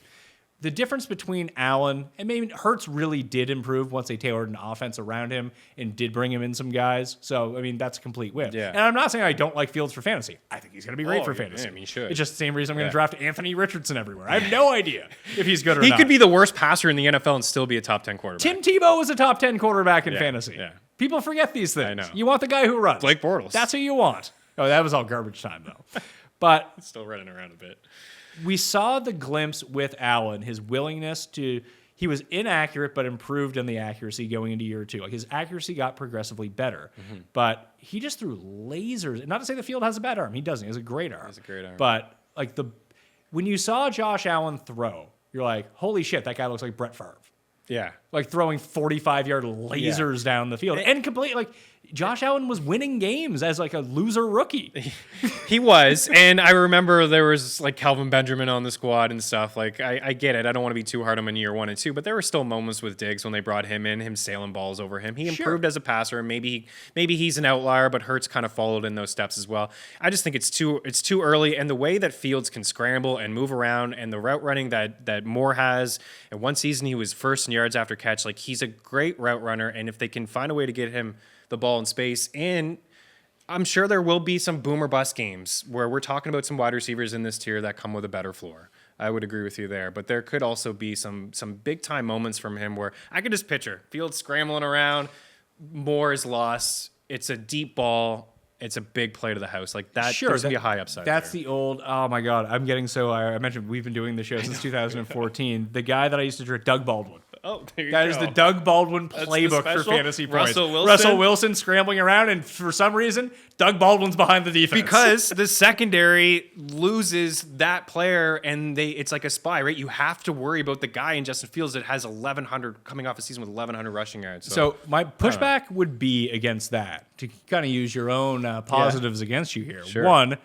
the difference between Allen and maybe Hurts really did improve once they tailored an offense around him and did bring him in some guys. So, I mean, that's a complete win. Yeah. And I'm not saying I don't like Fields for fantasy. I think he's going to be great for fantasy. Yeah, I mean, you should. It's just the same reason I'm going to draft Anthony Richardson everywhere. I have no idea if he's good or not. not. He could be the worst passer in the NFL and still be a top 10 quarterback. Tim Tebow was a top 10 quarterback in fantasy. Yeah. People forget these things. I know. You want the guy who runs. Blake Bortles. That's who you want. Oh, that was all garbage time, though. But still running around a bit. We saw the glimpse with Allen, his willingness to. He was inaccurate, but improved in the accuracy going into year 2. Like his accuracy got progressively better, but he just threw lasers. Not to say the field has a bad arm. He doesn't. He has a great arm. He has a great arm. But when you saw Josh Allen throw, you're like, holy shit, that guy looks like Brett Favre. Yeah. Like throwing 45-yard lasers down the field. And complete, like, Josh Allen was winning games as like a loser rookie. He was. And I remember there was like Calvin Benjamin on the squad and stuff. Like, I get it. I don't want to be too hard on him in year 1 and 2, but there were still moments with Diggs when they brought him in, him sailing balls over him. He improved as a passer. Maybe he's an outlier, but Hurts kind of followed in those steps as well. I just think it's too early. And the way that Fields can scramble and move around and the route running that Moore has, and one season he was first in yards after catch, like he's a great route runner. And if they can find a way to get him the ball in space, and I'm sure there will be some boom or bust games where we're talking about some wide receivers in this tier that come with a better floor. I would agree with you there, but there could also be some big time moments from him where I could just picture Fields scrambling around, Moore is lost, it's a deep ball, it's a big play to the house. Like that, there's going to be a high upside. That's there. the old, oh my God, I'm getting so, I mentioned we've been doing the show since 2014. The guy that I used to drink, Doug Baldwin. Oh, there you that go. is the Doug Baldwin playbook for fantasy points. Russell Wilson scrambling around, and for some reason, Doug Baldwin's behind the defense. Because the secondary loses that player, and it's like a spy, right? You have to worry about the guy in Justin Fields that has 1,100 coming off a season with 1,100 rushing yards. So my pushback would be against that, to kind of use your own positives against you here. Sure. One,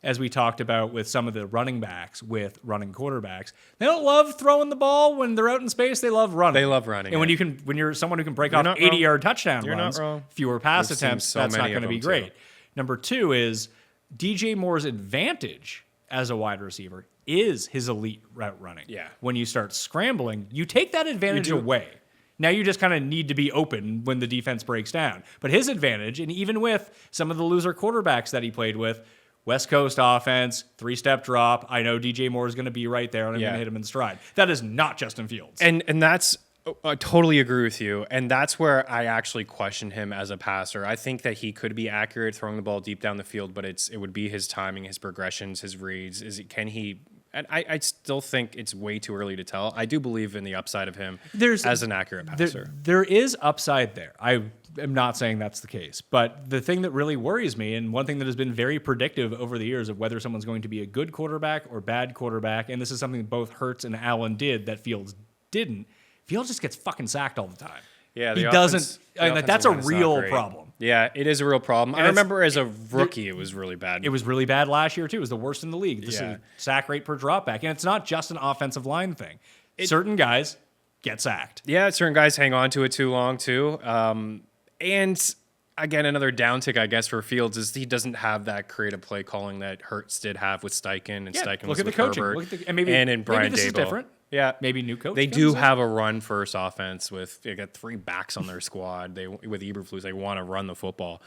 as we talked about with some of the running backs with running quarterbacks, they don't love throwing the ball when they're out in space. They love running. They love running. And when you're someone who can break off 80-yard touchdown runs, fewer pass attempts, that's not going to be great. Number 2 is DJ Moore's advantage as a wide receiver is his elite route running. Yeah. When you start scrambling, you take that advantage away. Now you just kind of need to be open when the defense breaks down. But his advantage, and even with some of the loser quarterbacks that he played with, West Coast offense, 3-step drop. I know DJ Moore is going to be right there, and I'm going to hit him in stride. That is not Justin Fields. And that's, I totally agree with you. And that's where I actually question him as a passer. I think that he could be accurate throwing the ball deep down the field, but it would be his timing, his progressions, his reads. And I still think it's way too early to tell. I do believe in the upside of him as an accurate passer. There is upside there. am not saying that's the case. But the thing that really worries me, and one thing that has been very predictive over the years of whether someone's going to be a good quarterback or bad quarterback, and this is something that both Hurts and Allen did that Fields didn't, Fields just gets fucking sacked all the time. Yeah, he doesn't. That's a real problem. Yeah, it is a real problem. And I remember as a rookie, it was really bad. It was really bad last year too. It was the worst in the league. This Yeah. is sack rate per dropback, and it's not just an offensive line thing. Certain guys get sacked. Yeah, certain guys hang on to it too long too. And again, another downtick, I guess, for Fields is he doesn't have that creative play calling that Hurts did have with Steichen, and Steichen Look was at the with coaching. Herbert, Look at and in Brian maybe this is Daboll. different. Yeah, Maybe new coach. They comes do in. have a run first offense they got 3 backs on their squad. With Eberflus, they want to run the football.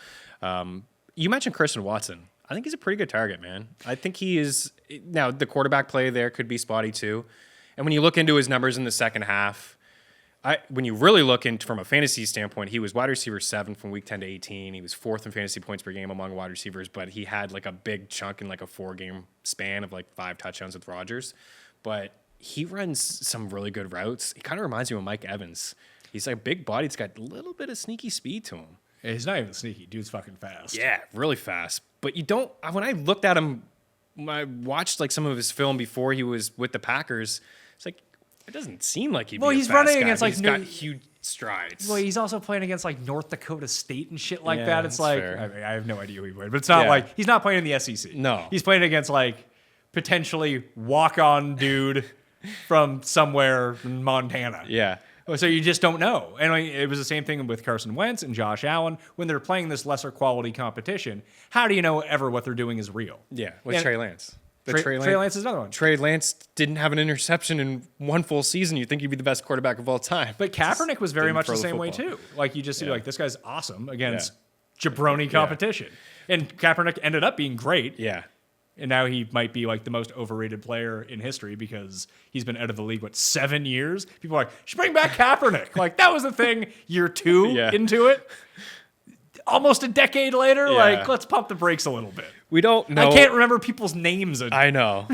You mentioned Christian Watson. I think he's a pretty good target, man. I think he is. Now the quarterback play there could be spotty too, and when you look into his numbers in the second half. When you really look into from a fantasy standpoint, he was wide receiver 7 from week 10 to 18. He was 4th in fantasy points per game among wide receivers, but he had like a big chunk in like a 4-game span of like 5 touchdowns with Rodgers. But he runs some really good routes. He kind of reminds me of Mike Evans. He's like a big body. He's got a little bit of sneaky speed to him. He's not even sneaky. Dude's fucking fast. Yeah, really fast. But you don't. When I looked at him, I watched like some of his film before he was with the Packers. It's like. It doesn't seem like he's he's running guy, against like he's got huge strides. Well, he's also playing against like North Dakota State and shit like Yeah, that. It's that's like fair. I mean, I have no idea who he played, but it's not like he's not playing in the SEC. No. He's playing against like potentially walk-on dude from somewhere in Montana. Yeah. So you just don't know. And I mean, it was the same thing with Carson Wentz and Josh Allen when they're playing this lesser quality competition. How do you know ever what they're doing is real? Yeah. With And- Trey Lance. Trey Lance is another one. Trey Lance didn't have an interception in one full season. You'd think he'd be the best quarterback of all time. But Kaepernick was very didn't much the throw the same way football. too. Like you just see Yeah. like this guy's awesome against jabroni competition. And Kaepernick ended up being great. Yeah. And now he might be like the most overrated player in history because he's been out of the league, 7 years? People are like, should bring back Kaepernick. Like that was the thing year 2 Yeah. into it. Almost a decade later, Yeah. like let's pump the brakes a little bit. We don't know. I can't remember people's names. I know.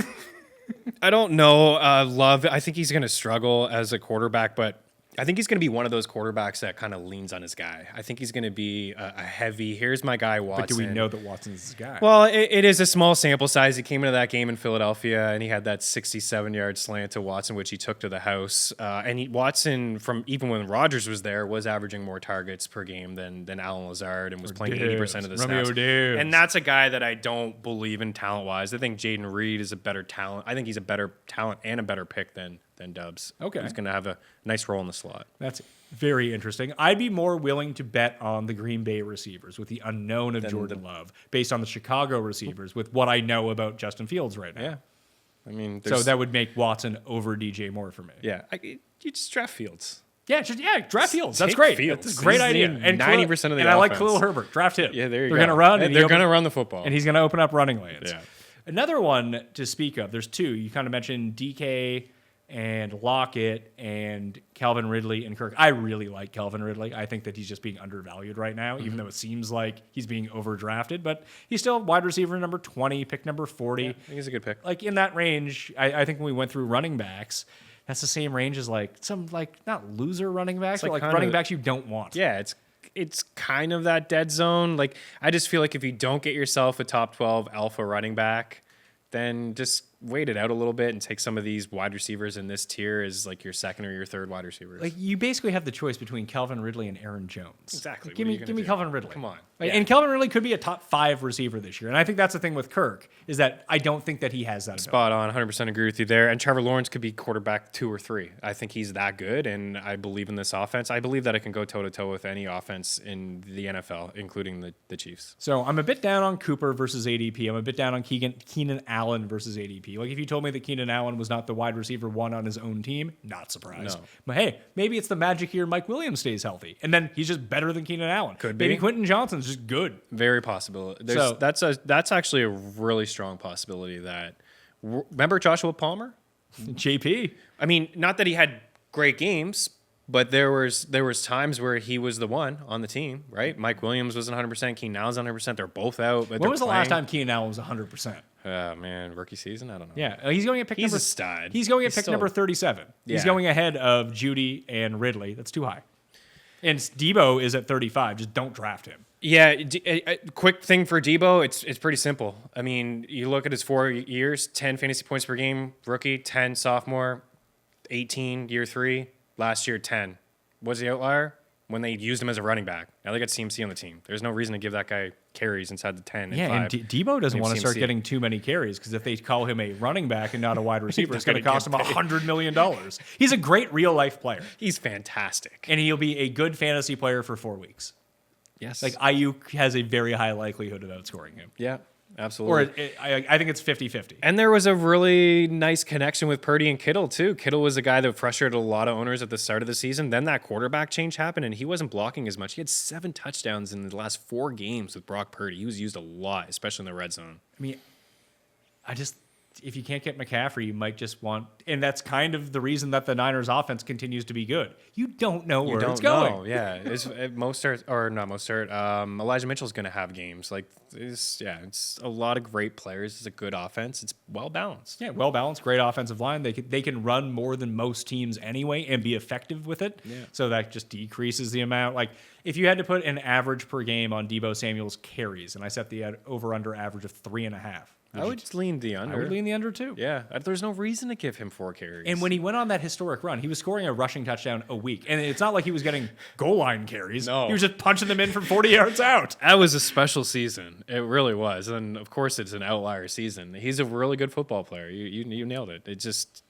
I don't know. Love, I think he's going to struggle as a quarterback, but I think he's going to be one of those quarterbacks that kind of leans on his guy. I think he's going to be a heavy, here's my guy, Watson. But do we know that Watson's his guy? Well, it is a small sample size. He came into that game in Philadelphia, and he had that 67-yard slant to Watson, which he took to the house. Watson, from even when Rodgers was there, was averaging more targets per game than Alan Lazard, and was playing 80% of the Romeo snaps. Dubs. And that's a guy that I don't believe in talent-wise. I think Jaden Reed is a better talent. I think he's a better talent and a better pick than Dubs. Okay. He's going to have a nice role in the slot. That's very interesting. I'd be more willing to bet on the Green Bay receivers with the unknown of Jordan Love based on the Chicago receivers with what I know about Justin Fields right now. Yeah. I mean, So that would make Watson over DJ Moore for me. Yeah. You just draft Fields. Yeah, draft Fields. That's Take great. Fields. That's a great He's idea. the And 90% of the And I like offense. Khalil Herbert. Draft him. Yeah, there you They're go. going to run. And they're going to run the football. And he's going to open up running lanes. Yeah. Another one to speak of, there's 2. You kind of mentioned DK and Lockett and Calvin Ridley and Kirk. I really like Calvin Ridley. I think that he's just being undervalued right now, even though it seems like he's being overdrafted. But he's still wide receiver number 20, pick number 40. Yeah, I think he's a good pick. Like in that range, I think when we went through running backs, that's the same range as like some like not loser running backs, like but like kinda- running backs you don't want. Yeah, it's kind of that dead zone. Like, I just feel like if you don't get yourself a top 12 alpha running back, then just wait it out a little bit and take some of these wide receivers in this tier as like your second or your third wide receivers. Like you basically have the choice between Calvin Ridley and Aaron Jones. Exactly. Like, give What are me you gonna give me do? Calvin Ridley. Come on. Like, Yeah. And Calvin Ridley could be a top 5 receiver this year. And I think that's the thing with Kirk is that I don't think that he has that ability. Spot on, 100% agree with you there. And Trevor Lawrence could be quarterback 2 or 3. I think he's that good, and I believe in this offense. I believe that it can go toe-to-toe with any offense in the NFL, including the Chiefs. So I'm a bit down on Cooper versus ADP. I'm a bit down on Keenan Allen versus ADP. Like if you told me that Keenan Allen was not the wide receiver 1 on his own team, not surprised. No. But hey, maybe it's the magic year Mike Williams stays healthy. And then he's just better than Keenan Allen. Could be. Maybe Quentin Johnson's just good. Very possible. So- That's actually a really strong possibility that. Remember Joshua Palmer? JP. I mean, not that he had great games, but there was times where he was the one on the team, right? Mike Williams wasn't 100%. Keenan Allen's 100%. They're both out. But When was the last time Keenan Allen was 100%? Oh, man, rookie season? I don't know. Yeah, he's going at pick He's number. a stud. He's going at He's pick still- number 37. He's Yeah. going ahead of Judy and Ridley. That's too high. And Debo is at 35. Just don't draft him. Yeah, quick thing for Debo, it's pretty simple. I mean, you look at his 4 years, 10 fantasy points per game, rookie, 10 sophomore, 18 year 3, last year 10. Was the outlier? When they used him as a running back. Now they got CMC on the team. There's no reason to give that guy carries inside the 10 and 5. And Debo doesn't want to start CMC. getting too many carries because if they call him a running back and not a wide receiver, it's going to cost him $100 million. He's a great real-life player. He's fantastic. And he'll be a good fantasy player for 4 weeks. Yes. Like Ayuk has a very high likelihood of outscoring him. Yeah, absolutely. I think it's 50-50. And there was a really nice connection with Purdy and Kittle, too. Kittle was a guy that frustrated a lot of owners at the start of the season. Then that quarterback change happened, and he wasn't blocking as much. He had 7 touchdowns in the last 4 games with Brock Purdy. He was used a lot, especially in the red zone. I mean, if you can't get McCaffrey, you might just want, and that's kind of the reason that the Niners offense continues to be good. You don't know where it's going. Yeah, Elijah Mitchell's going to have games. Like, it's a lot of great players. It's a good offense. It's well balanced. Yeah, well balanced, great offensive line. They can run more than most teams anyway and be effective with it. Yeah. So that just decreases the amount. Like if you had to put an average per game on Deebo Samuel's carries, and I set the over/under average of 3.5. I would lean the under. I would lean the under too. Yeah, there's no reason to give him 4 carries. And when he went on that historic run, he was scoring a rushing touchdown a week. And it's not like he was getting goal line carries. No. He was just punching them in from 40 yards out. That was a special season. It really was. And of course, it's an outlier season. He's a really good football player. You nailed it. It just,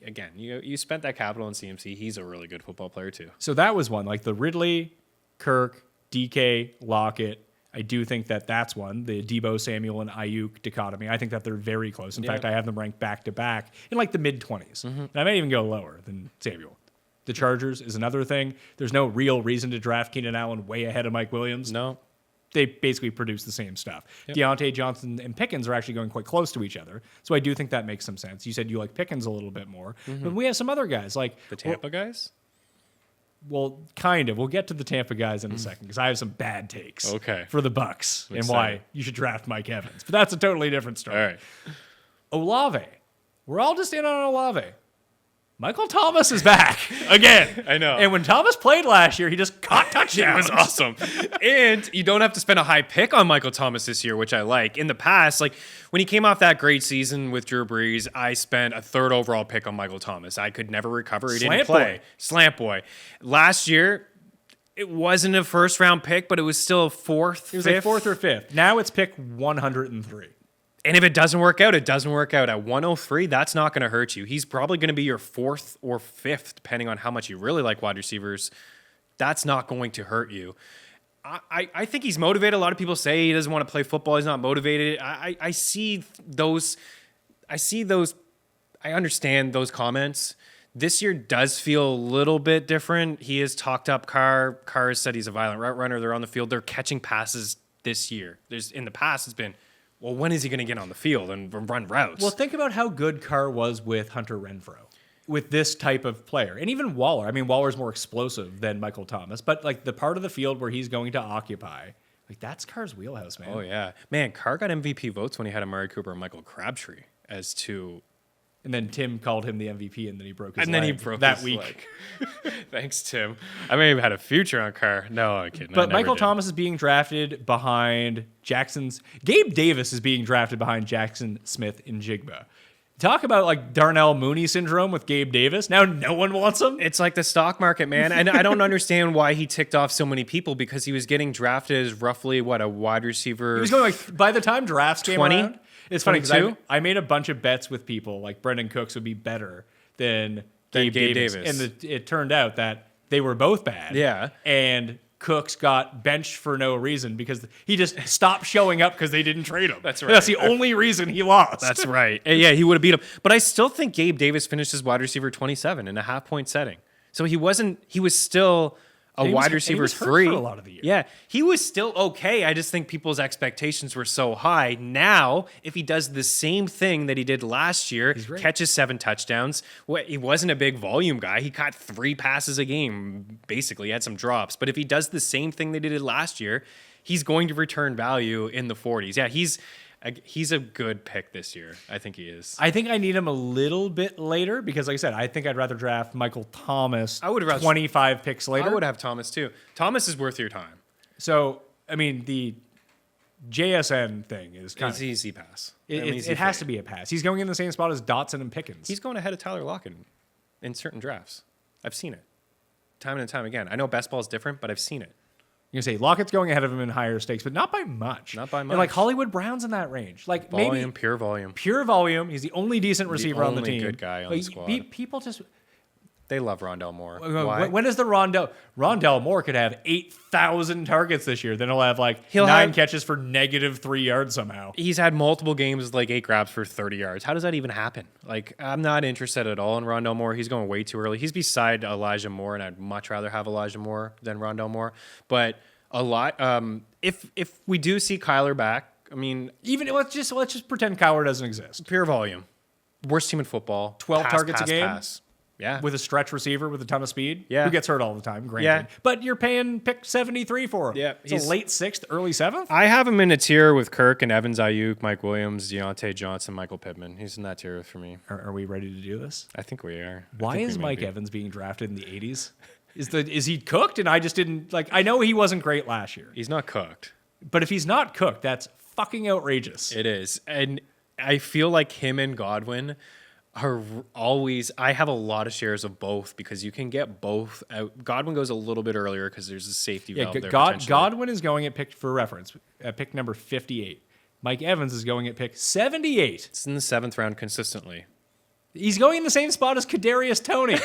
again, you spent that capital in CMC. He's a really good football player too. So that was one. Like the Ridley, Kirk, DK, Lockett. I do think that that's one, the Deebo Samuel and Ayuk dichotomy. I think that they're very close. In fact, I have them ranked back to back in like the mid-20s. And I may even go lower than Samuel. The Chargers is another thing. There's no real reason to draft Keenan Allen way ahead of Mike Williams. No. They basically produce the same stuff. Yep. Deontay Johnson and Pickens are actually going quite close to each other. So I do think that makes some sense. You said you like Pickens a little bit more. But we have some other guys like the Tampa guys? Well, kind of. We'll get to the Tampa guys in a second because I have some bad takes for the Bucks and why you should draft Mike Evans. But that's a totally different story. All right. Olave. We're all just in on Olave. Michael Thomas is back again. I know. And when Thomas played last year, he just caught touchdowns. It was awesome. And you don't have to spend a high pick on Michael Thomas this year, which I like. In the past, like when he came off that great season with Drew Brees, I spent a 3rd overall pick on Michael Thomas. I could never recover. He didn't play. Slant boy. Last year, it wasn't a 1st-round pick, but it was still a 4th. It was like 4th or 5th. Now it's pick 103. And if it doesn't work out, it doesn't work out. At 103, that's not going to hurt you. He's probably going to be your 4th or 5th, depending on how much you really like wide receivers. That's not going to hurt you. I think he's motivated. A lot of people say he doesn't want to play football. He's not motivated. I see those. I understand those comments. This year does feel a little bit different. He has talked up Carr. Carr has said he's a violent route runner. They're on the field. They're catching passes this year. In the past, it's been, well, when is he going to get on the field and run routes? Well, think about how good Carr was with Hunter Renfrow, with this type of player. And even Waller. I mean, Waller's more explosive than Michael Thomas, but like the part of the field where he's going to occupy, like that's Carr's wheelhouse, man. Oh, yeah. Man, Carr got MVP votes when he had Amari Cooper and Michael Crabtree as two. And then Tim called him the MVP, and then he broke his leg. And then he broke that his week. leg. Thanks, Tim. I may have had a future on Carr. No, I'm kidding. But Michael Thomas is being drafted behind Jackson's. Gabe Davis is being drafted behind Jackson Smith and Jigba. Talk about like Darnell Mooney syndrome with Gabe Davis. Now no one wants him. It's like the stock market, man. And I don't understand why he ticked off so many people, because he was getting drafted as roughly, a wide receiver? He was going like, by the time drafts came 20? around. It's funny because 22? I made a bunch of bets with people like Brendan Cooks would be better than Gabe Davis. And it turned out that they were both bad. Yeah. And Cooks got benched for no reason because he just stopped showing up because they didn't trade him. That's right. That's the only reason he lost. That's right. Yeah, he would have beat him. But I still think Gabe Davis finished as wide receiver 27 in a half-point setting. So he was still a wide receiver 3 for a lot of the year. Yeah, he was still okay. I just think people's expectations were so high. Now, if he does the same thing that he did last year, catches 7 touchdowns, he wasn't a big volume guy. He caught 3 passes a game, basically. He had some drops. But if he does the same thing that he did last year, he's going to return value in the 40s. Yeah, He's a good pick this year. I think he is. I think I need him a little bit later because, like I said, I think I'd rather draft Michael Thomas. I would rather 25 picks later. I would have Thomas too. Thomas is worth your time. So, I mean, the JSN thing is kind It's of easy pass. it has to be a pass. He's going in the same spot as Dotson and Pickens. He's going ahead of Tyler Lockett in certain drafts. I've seen it time and time again. I know best ball is different, but I've seen it. You can say Lockett's going ahead of him in higher stakes, but not by much. Not by And much. like Hollywood Brown's in that range. Like Volume, maybe pure volume. pure volume. He's the only decent receiver on the only team. good guy on Like, the squad. People just They love Rondell Moore. Why? when is the Rondell Moore could have 8,000 targets this year? Then he'll have like He'll 9 have- catches for -3 yards somehow. He's had multiple games with like 8 grabs for 30 yards. How does that even happen? Like, I'm not interested at all in Rondell Moore. He's going way too early. He's beside Elijah Moore, and I'd much rather have Elijah Moore than Rondell Moore. But a lot. If we do see Kyler back, I mean, Even let's just pretend Kyler doesn't exist. pure volume. Worst team in football. 12 targets a game? Pass. Yeah. With a stretch receiver with a ton of speed, Yeah. who gets hurt all the time, granted. Yeah. But you're paying pick 73 for him. Yeah, It's a he's- late 6th, early 7th. I have him in a tier with Kirk and Evans, Ayuk, Mike Williams, Deontay Johnson, Michael Pittman. He's in that tier for me. Are we ready to do this? I think we are. Why I think is we may Mike be. Evans being drafted in the 80s? Is he cooked? And I just didn't like. I know he wasn't great last year, He's not cooked. but if he's not cooked, that's fucking outrageous. It is. And I feel like him and Godwin are always. I have a lot of shares of both because you can get both out. Godwin goes a little bit earlier because there's a safety Yeah, valve there. potentially. Godwin is going at pick for reference at pick number 58. Mike Evans is going at pick 78. It's in the 7th round consistently. He's going in the same spot as Kadarius Toney.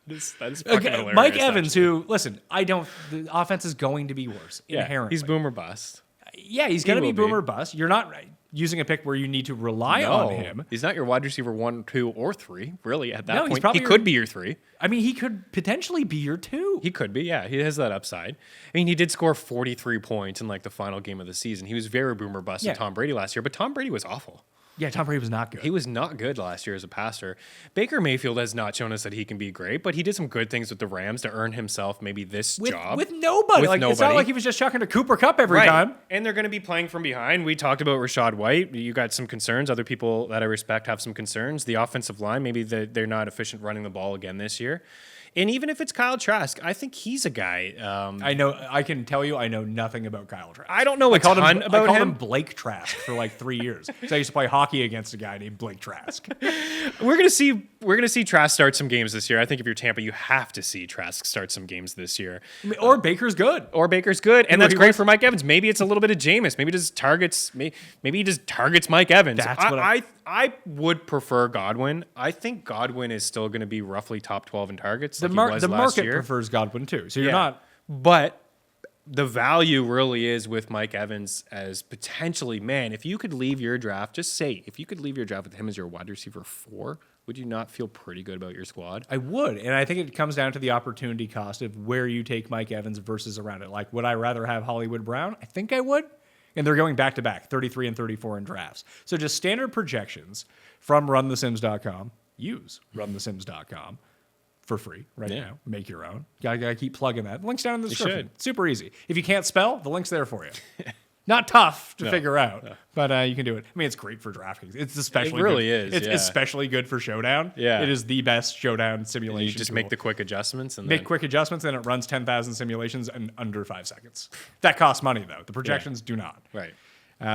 That is fucking hilarious. Mike Evans, actually. who listen, the offense is going to be worse inherently. he's boomer bust. Yeah, he's going to be will be. boomer bust. You're not using a pick where you need to rely on him. He's not your wide receiver 1, 2, or 3. Really, at that No, he's point, probably he your- could be your 3. I mean, he could potentially be your 2. He could be, yeah. He has that upside. I mean, he did score 43 points in like the final game of the season. He was very boomer bust Yeah. with Tom Brady last year, but Tom Brady was awful. Yeah, Tom Brady was not good. He was not good last year as a passer. Baker Mayfield has not shown us that he can be great, but he did some good things with the Rams to earn himself maybe this job. with nobody. With Like it's not nobody. like he was just chucking to Cooper Cup every time. And they're going to be playing from behind. We talked about Rashad White. You got some concerns. Other people that I respect have some concerns. The offensive line, maybe they're not efficient running the ball again this year. And even if it's Kyle Trask, I think he's a guy. I know. I can tell you, I know nothing about Kyle Trask. I don't know a ton I about called him. him Blake Trask for like 3 years. Because I used to play hockey against a guy named Blake Trask. We're gonna see Trask start some games this year. I think if you're Tampa, you have to see Trask start some games this year. I mean, or Baker's good. Or Baker's good, and know, that's he great was- for Mike Evans. Maybe it's a little bit of Jameis. Maybe he just targets. Maybe he just targets Mike Evans. That's what I would prefer Godwin. I think Godwin is still going to be roughly top 12 in targets. The, like he was the last market year. prefers Godwin too. So you're Yeah. not. But the value really is with Mike Evans as potentially, man, if you could leave your draft, just say, if you could leave your draft with him as your wide receiver 4, would you not feel pretty good about your squad? I would. And I think it comes down to the opportunity cost of where you take Mike Evans versus around it. Like, would I rather have Hollywood Brown? I think I would. And they're going back to back, 33 and 34 in drafts. So just standard projections from runthesims.com. Use runthesims.com for free right now. Make your own. Gotta keep plugging that. Link's down in the description. should. Super easy. If you can't spell, the link's there for you. Not tough to figure out, but you can do it. I mean, it's great for DraftKings. It's especially really good. is, It's yeah. especially good for Showdown. Yeah. It is the best Showdown simulation. You just tool. make the quick adjustments and Make then, quick adjustments, and it runs 10,000 simulations in under 5 seconds. That costs money, though. The projections do not. right.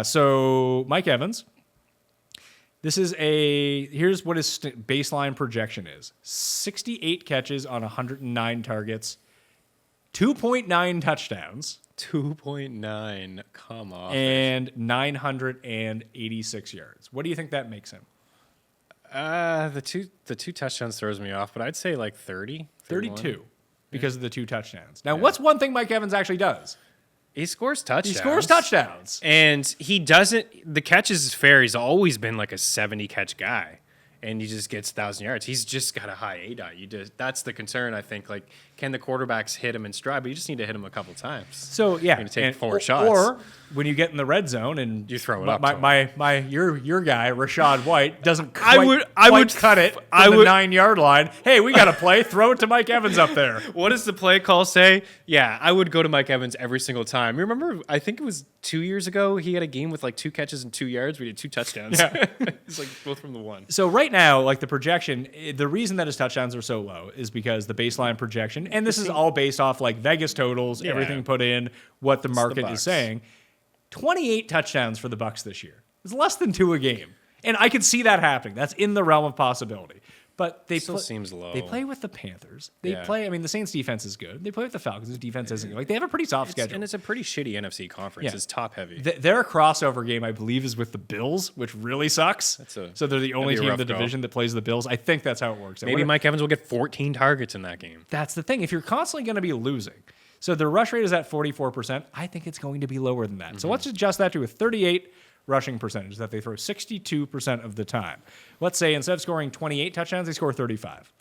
So Mike Evans, here's what his baseline projection is: 68 catches on 109 targets, 2.9 touchdowns, 2.9. Come on. and 986 yards. What do you think that makes him? The two touchdowns throws me off, but I'd say like 30. 31. 32, because of the 2 touchdowns. Now, what's one thing Mike Evans actually does? He scores touchdowns. He scores touchdowns. And he doesn't, the catches is fair. He's always been like a 70 catch guy. And he just gets 1,000 yards. He's just got a high ADOT. That's the concern, I think. Like, can the quarterbacks hit him in stride? But you just need to hit him a couple times. So yeah, You're gonna take and- 4 shots. Or when you get in the red zone and You throw it up, your guy Rashad White doesn't I would cut it from the 9-yard line. Hey, we got to play. Throw it to Mike Evans up there. What does the play call say? Yeah, I would go to Mike Evans every single time. You remember, I think it was 2 years ago, he had a game with like 2 catches and 2 yards. We did 2 touchdowns. Yeah. It's like both from the one. So right now, like the projection, the reason that his touchdowns are so low is because the baseline projection, and this is all based off like Vegas totals, everything put in, what the market is saying. 28 touchdowns for the Bucs this year. It's less than 2 a game. And I could see that happening. That's in the realm of possibility. But they Still seems low. They play with the Panthers. They play, I mean, the Saints defense is good. They play with the Falcons. Whose defense isn't good. Like, they have a pretty soft schedule. And it's a pretty shitty NFC conference. Yeah. It's top heavy. Their crossover game, I believe, is with the Bills, which really sucks. So they're the only be a team in rough the go. division that plays the Bills. I think that's how it works. Maybe Mike Evans will get 14 targets in that game. That's the thing. If you're constantly going to be losing, so their rush rate is at 44%, I think it's going to be lower than that. So let's adjust that to a 38 rushing percentage that they throw 62% of the time. Let's say instead of scoring 28 touchdowns, they score 35.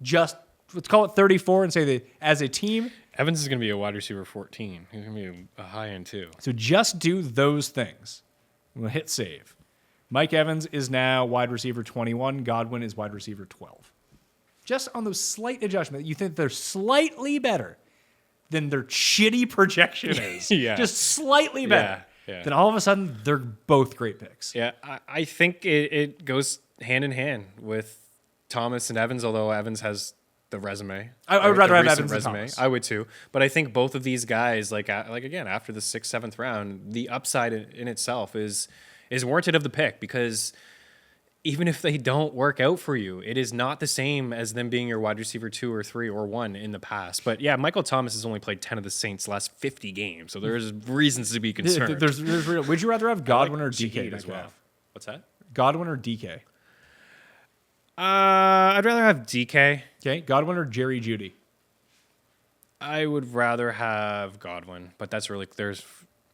Let's call it 34 and say that as a team. Evans is going to be a wide receiver 14. He's going to be a high end too. So just do those things. We'll hit save. Mike Evans is now wide receiver 21. Godwin is wide receiver 12. Just on those slight adjustments, you think they're slightly better than their shitty projection is. Yeah. Just slightly better. Yeah. Then all of a sudden, they're both great picks. Yeah, I think it goes hand in hand with Thomas and Evans, although Evans has the resume. I would rather have Evans resume. than Thomas. I would too. But I think both of these guys, like again, after the 6th, 7th round, the upside in itself is warranted of the pick, because even if they don't work out for you, it is not the same as them being your wide receiver 2 or 3 or 1 in the past. But yeah, Michael Thomas has only played 10 of the Saints' last 50 games, so there's reasons to be concerned. There's real. Would you rather have Godwin or DK Shaheed as well? What's that? Godwin or DK? I'd rather have DK. Okay, Godwin or Jerry Jeudy? I would rather have Godwin, but that's really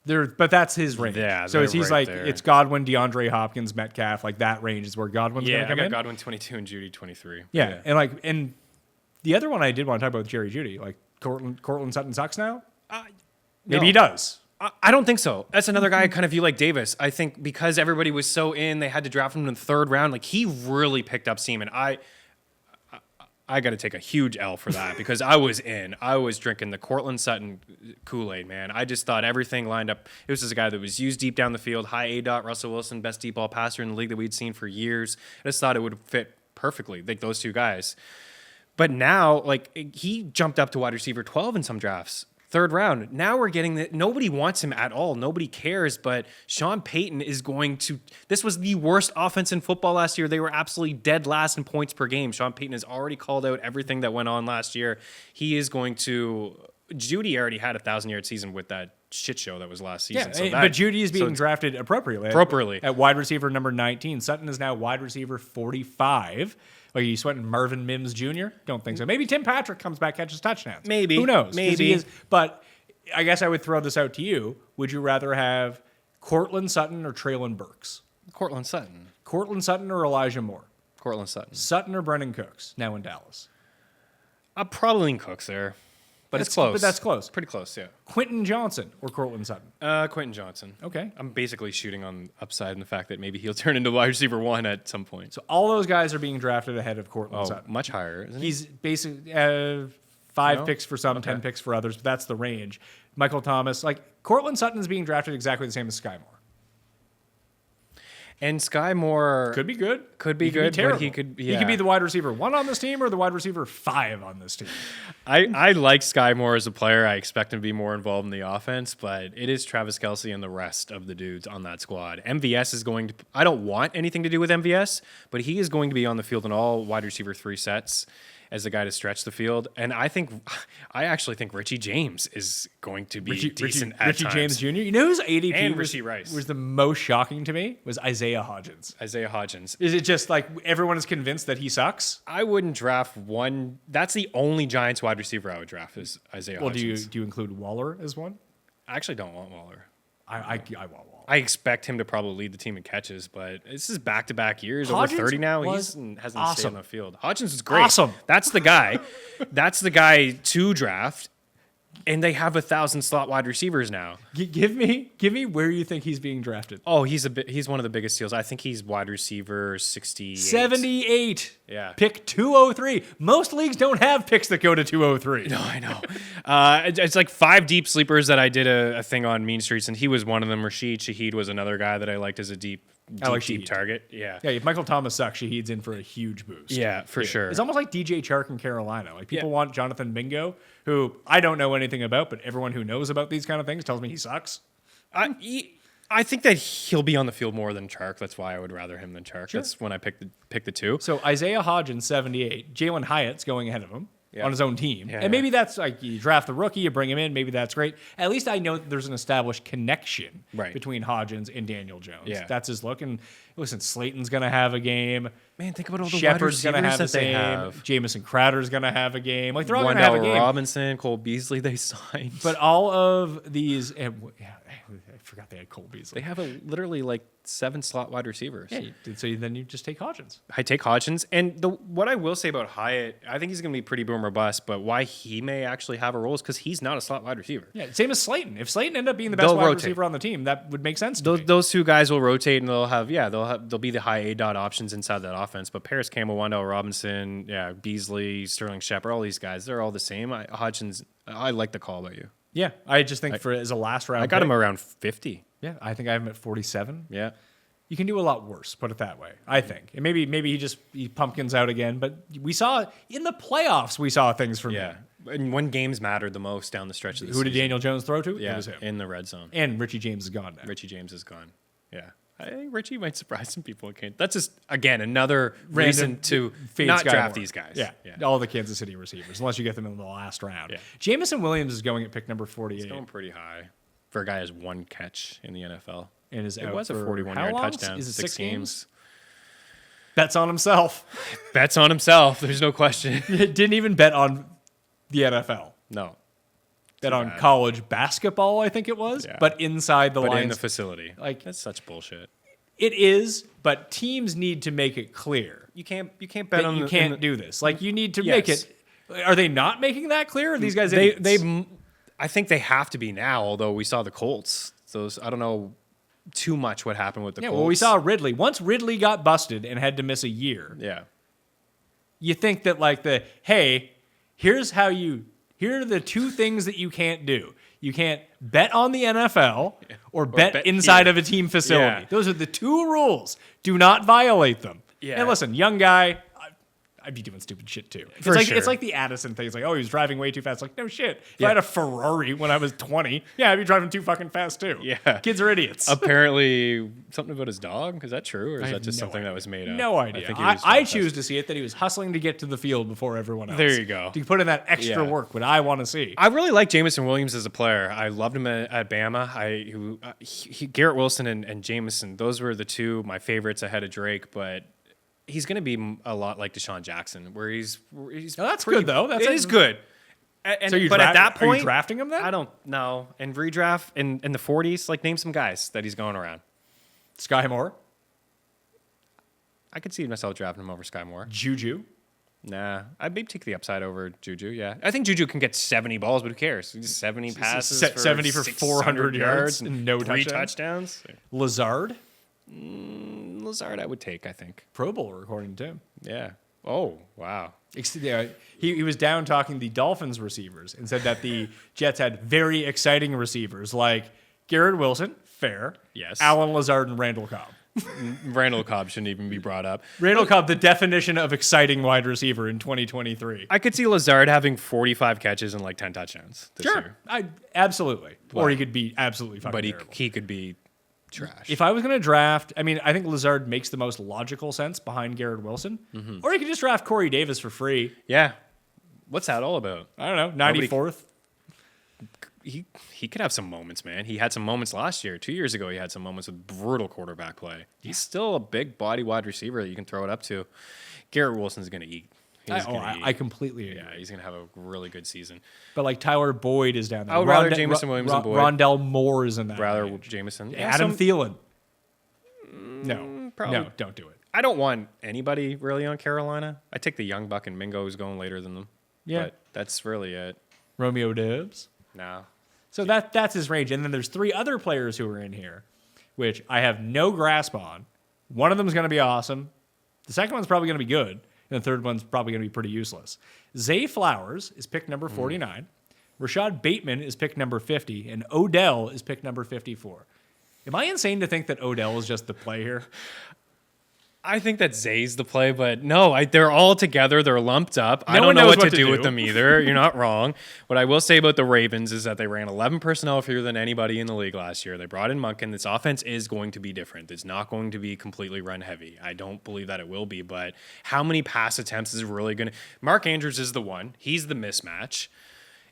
But that's his range. Yeah, so they're he's right like, there. it's Godwin, DeAndre Hopkins, Metcalf, like that range is where Godwin's going to I come got in. Godwin 22 and Judy 23. Yeah, and the other one I did want to talk about with Jerry Jeudy, like Cortland Sutton sucks now. Maybe he does. I don't think so. That's another guy I kind of view like Davis. I think because everybody was so in, they had to draft him in the 3rd round. Like, he really picked up steam, and I got to take a huge L for that because I was in. I was drinking the Cortland Sutton Kool-Aid, man. I just thought everything lined up. It was just a guy that was used deep down the field, high A-dot, Russell Wilson, best deep ball passer in the league that we'd seen for years. I just thought it would fit perfectly, like those two guys. But now, like, he jumped up to wide receiver 12 in some drafts. 3rd round. Now we're getting that nobody wants him at all. Nobody cares. But Sean Payton is going to. This was the worst offense in football last year. They were absolutely dead last in points per game. Sean Payton has already called out everything that went on last year. He is going to. Judy already had a 1,000-yard season with that shit show that was last season. But Judy is being drafted appropriately. At wide receiver number 19. Sutton is now wide receiver 45. Like, you sweating Marvin Mims Jr.? Don't think so. Maybe Tim Patrick comes back, catches touchdowns. Maybe. Who knows? Maybe. But I guess I would throw this out to you. Would you rather have Cortland Sutton or Traylon Burks? Cortland Sutton. Cortland Sutton or Elijah Moore? Cortland Sutton. Sutton or Brendan Cooks, now in Dallas? I'll probably lean Cooks there. But it's close. But that's close. Pretty close, yeah. Quentin Johnson or Cortland Sutton? Quentin Johnson. Okay. I'm basically shooting on upside in the fact that maybe he'll turn into wide receiver 1 at some point. So all those guys are being drafted ahead of Cortland Sutton. Much higher, isn't he? He's basically 5 picks for some, 10 picks for others, but that's the range. Michael Thomas, like, Cortland Sutton is being drafted exactly the same as Sky Moore. And Sky Moore could be good. Could be good, but he could He could be the wide receiver 1 on this team or the wide receiver 5 on this team. I like Sky Moore as a player. I expect him to be more involved in the offense, but it is Travis Kelce and the rest of the dudes on that squad. MVS is going to I don't want anything to do with MVS, but he is going to be on the field in all wide receiver 3 sets as a guy to stretch the field. And I actually think Richie James is going to be decent at Richie times. James Jr. You know whose ADP And Rashee Rice. was the most shocking to me was Isaiah Hodgins. Isaiah Hodgins. Is it just like everyone is convinced that he sucks? I wouldn't draft one. That's the only Giants wide receiver I would draft is Isaiah Hodgins. Do you include Waller as one? I actually don't want Waller. I want Waller. I expect him to probably lead the team in catches, but this is back-to-back years. Hodgins over 30 now. He hasn't stayed on the field. Hodgins is great. Awesome. That's the guy. That's the guy to draft. And they have 1,000 slot wide receivers now. Give me where you think he's being drafted. Oh, he's one of the biggest steals. I think he's wide receiver 68. 78. Yeah. Pick 203. Most leagues don't have picks that go to 203. No, I know. It's like 5 deep sleepers that I did a thing on Mean Streets, and he was one of them. Rashid Shaheed was another guy that I liked as a deep Shaheed. target. Yeah. Yeah, if Michael Thomas sucks, Shaheed's in for a huge boost. Yeah, for sure. It's almost like DJ Chark in Carolina. Like people want Jonathan Mingo, who I don't know anything about, but everyone who knows about these kind of things tells me he sucks. I think that he'll be on the field more than Chark. That's why I would rather him than Chark. Sure. That's when I pick the two. So Isaiah Hodgins, 78. Jalen Hyatt's going ahead of him on his own team. And maybe that's like you draft the rookie, you bring him in. Maybe that's great. At least I know that there's an established connection between Hodgins and Daniel Jones. Yeah. That's his look. And listen, Slayton's going to have a game. Man, think about all the Shepard's wide going to receivers have the that they same. have. Jamison Crowder's going to have a game. Like they're all going to have a Wendell game. Robinson, Cole Beasley, they signed. But all of these, I forgot they had Cole Beasley. They have literally like 7 slot wide receivers. Yeah, so then you just take Hodgins. I take Hodgins. And what I will say about Hyatt, I think he's going to be pretty boom or bust, but why he may actually have a role is because he's not a slot wide receiver. Yeah, same as Slayton. If Slayton ended up being the best They'll wide rotate. receiver on the team, that would make sense to me. Those 2 guys will rotate and they'll be the high A-dot options inside that offense. But Paris Campbell, Wendell Robinson, Beasley, Sterling Shepard, all these guys, they're all the same. Hodgins, I like the call about you. Yeah, I just think as a last round I got pick, him around 50. Yeah, I think I have him at 47. Yeah. You can do a lot worse, put it that way, I think. And maybe he pumpkins out again, but we saw in the playoffs, we saw things from him. And when games mattered the most down the stretch of the Who season. did Daniel Jones throw to? Yeah, It was him. in the red zone. And Richie James is gone now. Richie James is gone. Yeah. I think Richie might surprise some people. That's just, again, another reason to fade not Sky draft Moore. these guys. Yeah. All the Kansas City receivers, unless you get them in the last round. Yeah. Jamison Williams is going at pick number 48. He's going pretty high for a guy who has 1 catch in the NFL. And is It out was a for 41-yard how long? touchdown. Is it 6 games. Bets on himself. Bets on himself. There's no question. Didn't even bet on the NFL. No. Bet on college basketball, I think it was, Yeah. but inside the But lines. in the facility. Like- That's such bullshit. It is, but teams need to make it clear You can't bet that on you the, can't do this. Like you need to make Yes. it. Are they not making that clear? Or are these guys They idiots? I think they have to be now, although we saw the Colts. Those I don't know too much what happened with the Colts. Well, we saw Ridley. Once Ridley got busted and had to miss a year, Yeah. you think that here are the 2 things that you can't do. You can't bet on the NFL or bet bet inside here. of a team facility. Yeah. Those are the 2 rules. Do not violate them. Yeah. And listen, young guy, I'd be doing stupid shit too. For sure. It's like the Addison thing. It's like, oh, he was driving way too fast. Like, no shit. If I had a Ferrari when I was 20, I'd be driving too fucking fast too. Yeah. Kids are idiots. Apparently, something about his dog. Is that true, or is I that have just no something idea. that was made up? No idea. think he was I drunk. choose to see it that he was hustling to get to the field before everyone else. There you go. To put in that extra Yeah. work, what I want to see. I really like Jamison Williams as a player. I loved him at Bama. Garrett Wilson and Jamison, those were the 2 my favorites ahead of Drake. But he's going to be a lot like Deshaun Jackson, where he's. Oh, that's good though. It is good. So But at that are point, you drafting him then? I don't know. And redraft in the 40s, like name some guys that he's going around. Sky Moore, I could see myself drafting him over Sky Moore. Juju. Nah, I'd maybe take the upside over Juju. Yeah, I think Juju can get 70 balls, but who cares? Just 70 passes, 70 for 400 yards and no 3 touchdowns. touchdowns. Lazard, Lazard, I would take. I think. Pro Bowler according to him. Yeah. Oh wow. He was down talking the Dolphins receivers and said that the Jets had very exciting receivers like Garrett Wilson, fair. Yes. Alan Lazard and Randall Cobb. Randall Cobb shouldn't even be brought up. Randall Cobb, the definition of exciting wide receiver in 2023. I could see Lazard having 45 catches and like 10 touchdowns this year. Absolutely. Or But- he could be absolutely fucking But terrible. he could be trash. If I was going to draft, I think Lazard makes the most logical sense behind Garrett Wilson. Mm-hmm. Or you could just draft Corey Davis for free. Yeah. What's that all about? I don't know, 94th. He could have some moments, man. He had some moments last year. 2 years ago, he had some moments with brutal quarterback play. He's still a big body wide receiver that you can throw it up to. Garrett Wilson's going to eat. I completely agree. Yeah, he's going to have a really good season. But like Tyler Boyd is down there. I would rather Jamison Williams than Boyd. Rondell Moore is in that. Rather range. Jameson. Adam Thielen. No, probably. no, don't do it. I don't want anybody really on Carolina. I take the young buck and Mingo who's going later than them. Yeah. But that's really it. Romeo Doubs. No. So that's his range. And then there's 3 other players who are in here, which I have no grasp on. One of them is going to be awesome. The second one's probably going to be good. And the third one's probably going to be pretty useless. Zay Flowers is pick number 49. Rashad Bateman is pick number 50. And Odell is pick number 54. Am I insane to think that Odell is just the play here? I think that Zay's the play, but no, they're all together. They're lumped up. I No don't one know knows what to do with them either. You're not wrong. What I will say about the Ravens is that they ran 11 personnel fewer than anybody in the league last year. They brought in Monken. This offense is going to be different. It's not going to be completely run heavy. I don't believe that it will be, but how many pass attempts is really going to... Mark Andrews is the one. He's the mismatch.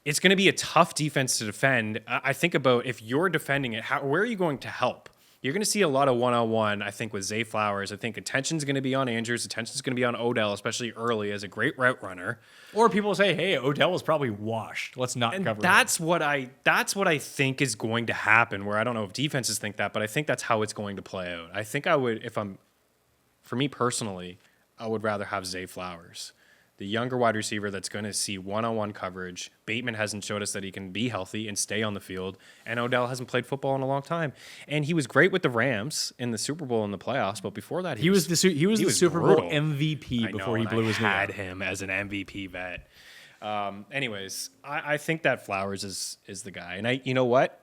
It's going to be a tough defense to defend. I think about if you're defending it, where are you going to help? You're going to see a lot of one-on-one, I think, with Zay Flowers. I think attention's going to be on Andrews. Attention's going to be on Odell, especially early as a great route runner. Or people say, hey, Odell is probably washed. Let's not cover That's what I think is going to happen, where I don't know if defenses think that, but I think that's how it's going to play out. I think I would, for me personally, I would rather have Zay Flowers, the younger wide receiver that's going to see one-on-one coverage. Bateman hasn't showed us that he can be healthy and stay on the field, and Odell hasn't played football in a long time. And he was great with the Rams in the Super Bowl and the playoffs, but before that, he was the Super Bowl brutal. MVP before he blew his knee had out. him as an MVP vet. Anyways, I think that Flowers is the guy. And you know what?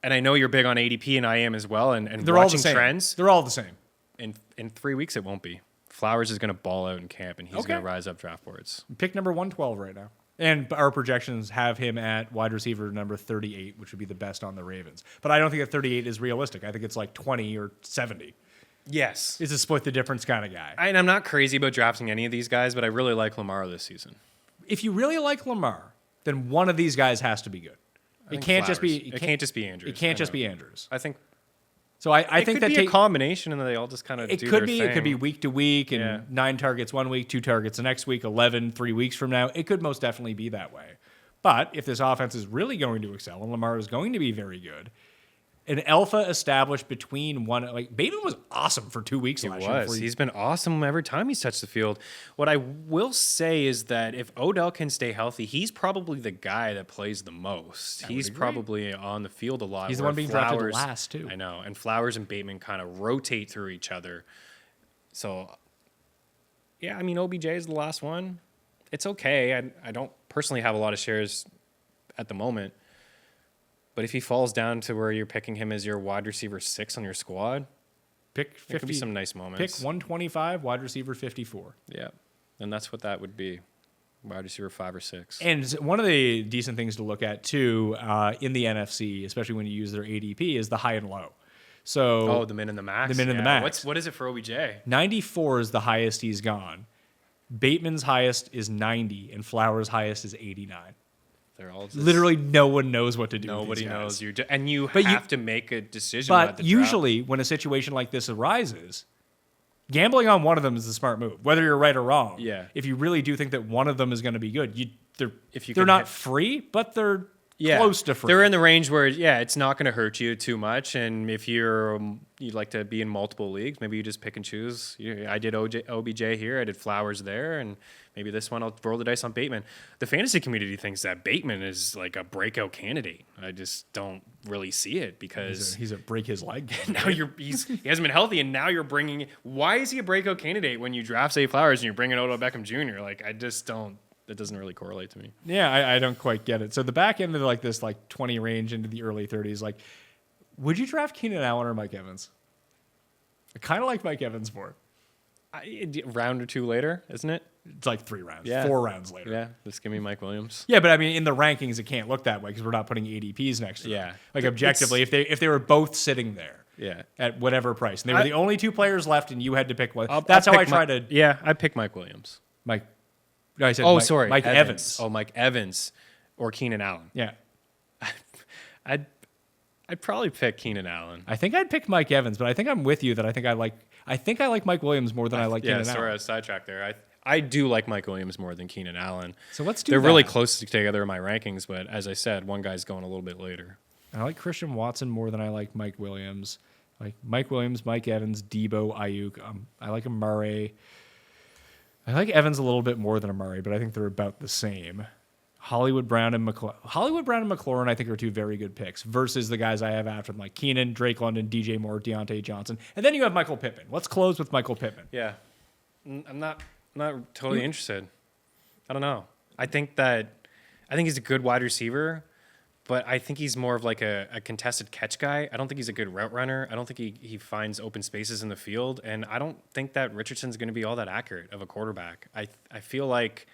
And I know you're big on ADP, and I am as well. And They're all the watching same. trends. They're all the same. In 3 weeks, it won't be. Flowers is going to ball out in camp, and he's Okay. going to rise up draft boards. Pick number 112 right now. And our projections have him at wide receiver number 38, which would be the best on the Ravens. But I don't think that 38 is realistic. I think it's like 20 or 70. Yes. He's a split the difference kind of guy. And I'm not crazy about drafting any of these guys, but I really like Lamar this season. If you really like Lamar, then one of these guys has to be good. It can't just be. It can't just be Andrews. It can't I just know. be Andrews. I think. So I think it could that be a combination, and then they all just kind of. it do could their be. thing. It could be week to week, and Yeah. 9 targets 1 week, 2 targets the next week, 11 3 weeks from now. It could most definitely be that way. But if this offense is really going to excel and Lamar is going to be very good, an alpha established between Bateman was awesome for 2 weeks last year. He's been awesome every time he's touched the field. What I will say is that if Odell can stay healthy, he's probably the guy that plays the most. He's agree. probably on the field a lot. He's the where one being drafted last, too. I know. And Flowers and Bateman kind of rotate through each other. So, yeah, I mean, OBJ is the last one. It's okay. I don't personally have a lot of shares at the moment. But if he falls down to where you're picking him as your wide receiver 6 on your squad, Pick there 50. could be some nice Pick moments. 125, wide receiver 54. Yeah, and that's what that would be, wide receiver 5 or 6. And one of the decent things to look at, too, in the NFC, especially when you use their ADP, is the high and low. So The min and the max. The min and the max. What is it for OBJ? 94 is the highest he's gone. Bateman's highest is 90, and Flowers' highest is 89. They're all just, Literally, no one knows what to do. nobody with these knows. guys. And you But have to make a decision. But at the draft. usually, when a situation like this arises, gambling on one of them is a smart move, whether you're right or wrong. Yeah. If you really do think that one of them is going to be good, they're can not hit- free, but they're close to free. They're in the range where, it's not going to hurt you too much. And if you like to be in multiple leagues, maybe you just pick and choose. I did OBJ here. I did Flowers there. And maybe this one I'll roll the dice on Bateman. The fantasy community thinks that Bateman is like a breakout candidate. I just don't really see it because he's a break his leg. now he hasn't been healthy, and now you're bringing. Why is he a breakout candidate when you draft Zay Flowers and you're bringing Odell Beckham Jr.? Like, I just don't. That doesn't really correlate to me. Yeah, I don't quite get it. So the back end of this 20 range into the early 30s, would you draft Keenan Allen or Mike Evans? I kind of like Mike Evans more. Round or two later, isn't it? It's like 3 rounds, Yeah. 4 rounds later. Yeah, just give me Mike Williams. Yeah, but I mean, in the rankings, it can't look that way because we're not putting ADPs next to them. Yeah. Objectively, if they were both sitting there Yeah. at whatever price, and they were the only 2 players left, and you had to pick one. I'll That's how I pick try to. Yeah, I pick Mike Williams. Mike. No, I said Mike Evans. Oh, Mike Evans or Keenan Allen. Yeah. I'd probably pick Keenan Allen. I think I'd pick Mike Evans, but I think I'm with you that I think I like Mike Williams more than I like Keenan sorry, I Allen. was sidetracked there. I do like Mike Williams more than Keenan Allen. So let's do They're that. really close together in my rankings, but as I said, one guy's going a little bit later. I like Christian Watson more than I like Mike Williams. Like Mike Williams, Mike Evans, Debo, Ayuk. I like Amare. I like Evans a little bit more than Amare, but I think they're about the same. Hollywood Brown and McLaurin, I think, are two very good picks versus the guys I have after them, like Keenan, Drake London, DJ Moore, Deontay Johnson. And then you have Michael Pittman. Let's close with Michael Pittman. Yeah. I'm not totally interested. I don't know. I think he's a good wide receiver, but I think he's more of like a contested catch guy. I don't think he's a good route runner. I don't think he finds open spaces in the field. And I don't think that Richardson's going to be all that accurate of a quarterback. I feel like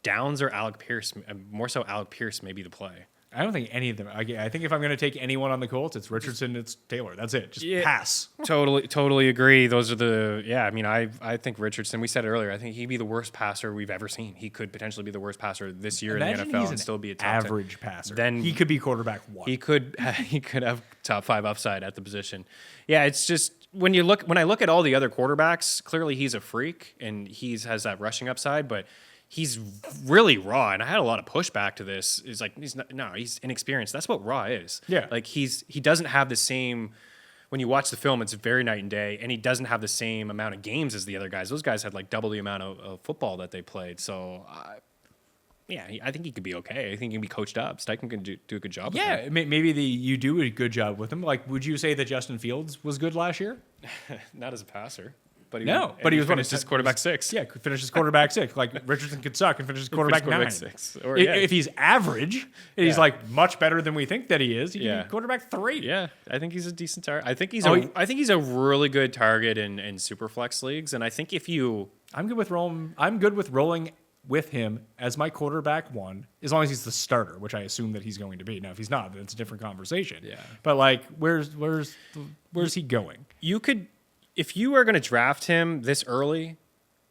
Downs or Alec Pierce, more so Alec Pierce, may be the play. I don't think any of them. I think if I'm going to take anyone on the Colts, it's Richardson, it's Taylor. That's it. Just pass. Totally agree. Those are I mean, I think Richardson, we said it earlier, I think he'd be the worst passer we've ever seen. He could potentially be the worst passer this year in the NFL and still be a top average 10 passer. Then he could be quarterback 1. He could have top 5 upside at the position. Yeah, it's just when I look at all the other quarterbacks, clearly he's a freak and has that rushing upside, but he's really raw, and I had a lot of pushback to this. Is like he's inexperienced. That's what raw is. Yeah, like he doesn't have the same. When you watch the film, it's very night and day, and he doesn't have the same amount of games as the other guys. Those guys had like double the amount of football that they played. So, I think he could be okay. I think he can be coached up. Steichen can do a good job. Yeah, with him. maybe you do a good job with him. Like, would you say that Justin Fields was good last year? Not as a passer. But he was finished his quarterback 6. Yeah, could finish his quarterback 6. Like Richardson could suck and finish his quarterback 9. 6. Or, if he's average, and he's like much better than we think that he is, he can be quarterback 3. Yeah, I think he's a decent target. I think he's a really good target in super flex leagues. And I think I'm good with rolling with him as my quarterback 1, as long as he's the starter, which I assume that he's going to be. Now, if he's not, then it's a different conversation. Yeah. But like, where's he going? You could. If you are going to draft him this early,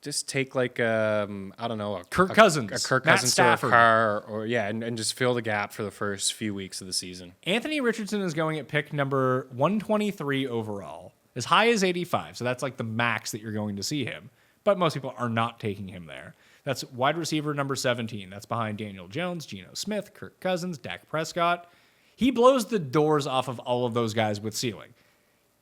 just take like I don't know, a Kirk Cousins, a Kirk Cousins or a Carr, and just fill the gap for the first few weeks of the season. Anthony Richardson is going at pick number 123 overall, as high as 85. So that's like the max that you're going to see him. But most people are not taking him there. That's wide receiver number 17. That's behind Daniel Jones, Geno Smith, Kirk Cousins, Dak Prescott. He blows the doors off of all of those guys with ceiling.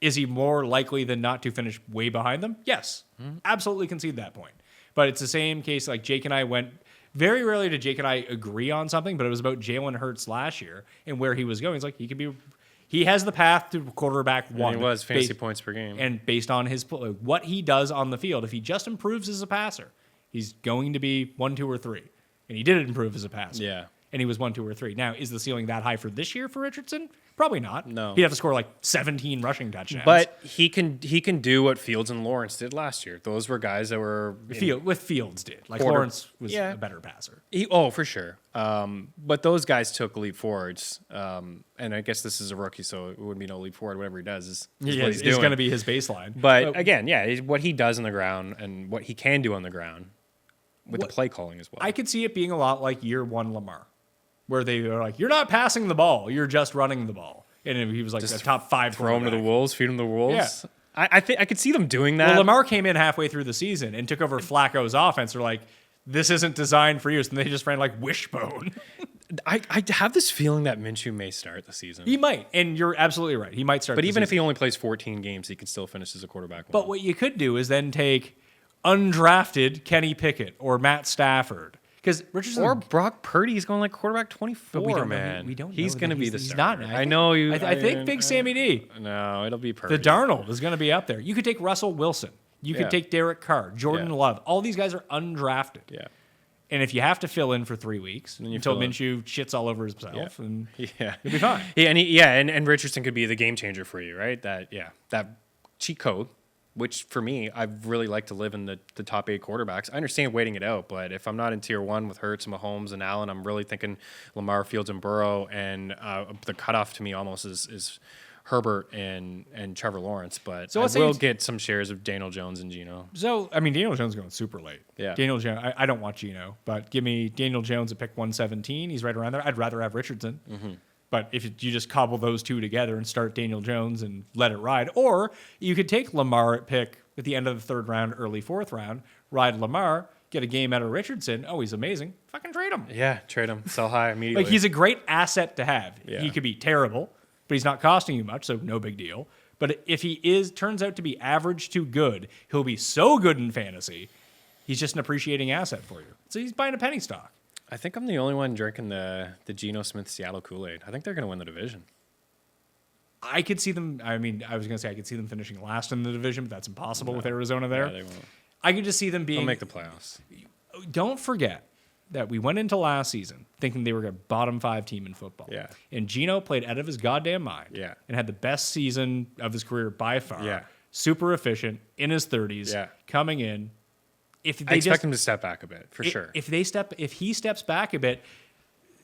Is he more likely than not to finish way behind them? Yes. Absolutely concede that point. But it's the same case like Jake and I went. Very rarely did Jake and I agree on something, but it was about Jalen Hurts last year and where he was going. It's like he has the path to quarterback 1. And he was fantasy points per game. And based on what he does on the field, if he just improves as a passer, he's going to be 1, 2, or 3. And he did improve as a passer. Yeah. And he was 1, 2, or 3. Now, is the ceiling that high for this year for Richardson? Probably not. No. He'd have to score like 17 rushing touchdowns. But he can do what Fields and Lawrence did last year. Those were guys that were Fields did. Like Lawrence was a better passer. For sure. But those guys took leap forwards. And I guess this is a rookie, so it wouldn't be no leap forward. Whatever he does is what he's doing. It's going to be his baseline. But again, what he does on the ground and what he can do on the ground with the play calling as well. I could see it being a lot like year 1 Lamar, where they are like, you're not passing the ball, you're just running the ball. And he was like the top 5 throw him to the wolves, feed him to the wolves. Yeah. I think I could see them doing that. Well, Lamar came in halfway through the season and took over Flacco's offense. They're like, this isn't designed for you. So they just ran like wishbone. I have this feeling that Minshew may start the season. He might, and you're absolutely right. He might start. But even if he only plays 14 games, he can still finish as a quarterback. But what you could do is then take undrafted Kenny Pickett or Matt Stafford. Because Richardson or Brock Purdy, he's going like quarterback 24, we don't man. We don't. He's going to be the he's starter. Not. I know you. I think Big Sammy D. No, it'll be Purdy. The Darnold is going to be up there. You could take Russell Wilson. You could take Derek Carr, Jordan Love. All these guys are undrafted. Yeah. And if you have to fill in for 3 weeks until Minshew shits all over himself, and you'll be fine. And Richardson could be the game changer for you, right? That cheat code. Which, for me, I really like to live in the top 8 quarterbacks. I understand waiting it out, but if I'm not in tier 1 with Hurts and Mahomes and Allen, I'm really thinking Lamar, Fields, and Burrow. And the cutoff to me almost is Herbert and Trevor Lawrence. But I will get some shares of Daniel Jones and Geno. So, I mean, Daniel Jones is going super late. Yeah. Daniel Jones, I don't want Geno, but give me Daniel Jones at pick 117. He's right around there. I'd rather have Richardson. Mm-hmm. But if you just cobble those two together and start Daniel Jones and let it ride, or you could take Lamar at pick at the end of the 3rd round, early 4th round, ride Lamar, get a game out of Richardson. Oh, he's amazing. Fucking trade him. Yeah, trade him. Sell high immediately. Like, he's a great asset to have. Yeah. He could be terrible, but he's not costing you much, so no big deal. But if he turns out to be average to good, he'll be so good in fantasy, he's just an appreciating asset for you. So he's buying a penny stock. I think I'm the only one drinking the Geno Smith Seattle Kool-Aid. I think they're going to win the division. I could see them. I mean, I was going to say I could see them finishing last in the division, but that's impossible with Arizona there. Yeah, they won't. I could just see them being. They'll make the playoffs. Don't forget that we went into last season thinking they were a bottom 5 team in football. Yeah. And Geno played out of his goddamn mind. Yeah. And had the best season of his career by far. Yeah. Super efficient, in his 30s, Yeah. coming in. If I expect him to step back a bit, for sure. If he steps back a bit,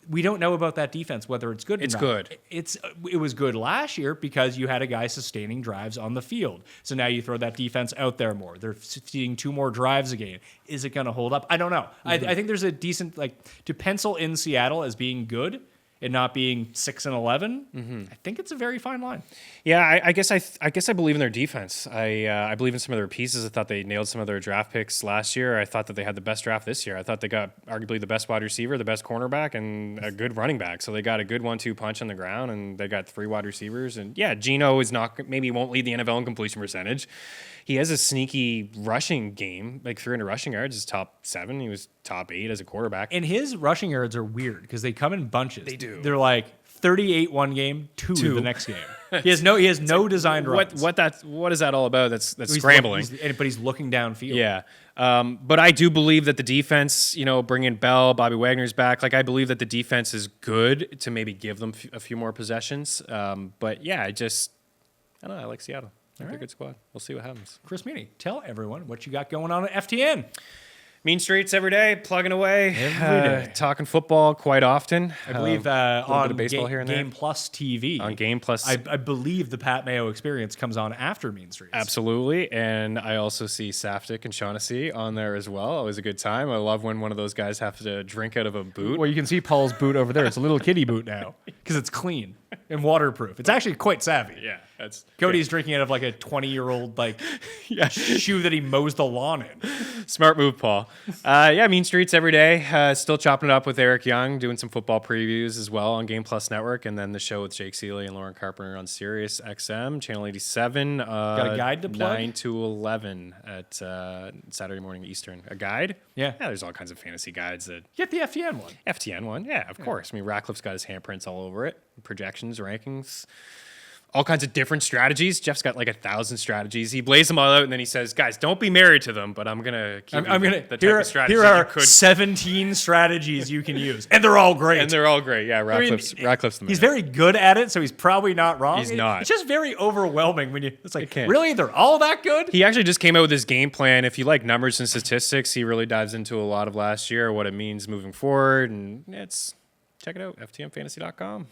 we don't know about that defense, whether it's good or not. It's good. It was good last year because you had a guy sustaining drives on the field. So now you throw that defense out there more. They're feeding 2 more drives a game. Is it going to hold up? I don't know. Mm-hmm. I think there's a decent, to pencil in Seattle as being good and not being 6-11. I think it's a very fine line. Yeah, I guess I believe in their defense. I believe in some of their pieces. I thought they nailed some of their draft picks last year. I thought that they had the best draft this year. I thought they got arguably the best wide receiver, the best cornerback, and a good running back. So they got a good 1-2 punch on the ground, and they got 3 wide receivers. And yeah, Geno is maybe won't lead the NFL in completion percentage. He has a sneaky rushing game, like 300 rushing yards is top 7. He was top 8 as a quarterback. And his rushing yards are weird because they come in bunches. They do. They're like 38 one game, 2 the next game. He has no designed runs. What is that all about? That's He's scrambling. But he's looking downfield. Yeah. But I do believe that the defense, bringing Bell, Bobby Wagner's back. Like, I believe that the defense is good to maybe give them a few more possessions. But yeah, I don't know. I like Seattle. They're a good squad. We'll see what happens. Chris Meaney, tell everyone what you got going on at FTN. Mean Streets every day, plugging away. Every day. Talking football quite often. I believe little on bit of baseball here and Game there. Plus TV. On Game Plus. I believe the Pat Mayo Experience comes on after Mean Streets. Absolutely. And I also see Saftik and Shaughnessy on there as well. Always a good time. I love when one of those guys have to drink out of a boot. Well, you can see Paul's boot over there. It's a little kiddie boot now because it's clean and waterproof. It's actually quite savvy. Yeah, that's Cody's drinking out of like a 20-year-old shoe that he mows the lawn in. smart move, Paul. Yeah, Mean Streets every day. Still chopping it up with Eric Young, doing some football previews as well on Game Plus Network, and then the show with Jake Seeley and Lauren Carpenter on Sirius XM, Channel 87. Got a guide to plug? 9 to 11 at Saturday morning Eastern. A guide? Yeah. There's all kinds of fantasy guides. Get the FTN one. FTN one, yeah, of course. I mean, Ratcliffe's got his handprints all over it. Projections, rankings, all kinds of different strategies. Jeff's got like 1,000 strategies. He lays them all out, and then he says, "Guys, don't be married to them, but I'm gonna keep the type of strategy here are you could." 17 strategies you can use, and they're all great. And they're all great. Yeah, Ratcliffe's the man. He's very good at it, so he's probably not wrong. He's not. It's just very overwhelming when it's like, can't. really? They're all that good? He actually just came out with his game plan. If you like numbers and statistics, he really dives into a lot of last year, what it means moving forward, and check it out, ftmfantasy.com.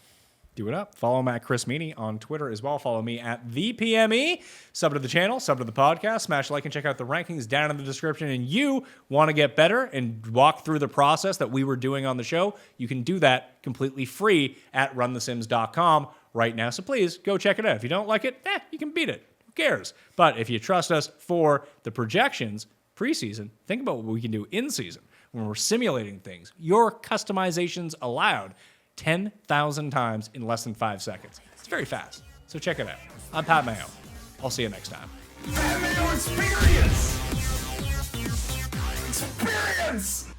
Do it up. Follow him at Chris Meaney on Twitter as well. Follow me at ThePME. Sub to the channel, sub to the podcast, smash like and check out the rankings down in the description. And you want to get better and walk through the process that we were doing on the show, you can do that completely free at runthesims.com right now. So please go check it out. If you don't like it, you can beat it. Who cares? But if you trust us for the projections preseason, think about what we can do in season when we're simulating things. Your customizations allowed 10,000 times in less than 5 seconds. It's very fast. So check it out. I'm Pat Mayo. I'll see you next time. Pat Mayo Experience! Experience!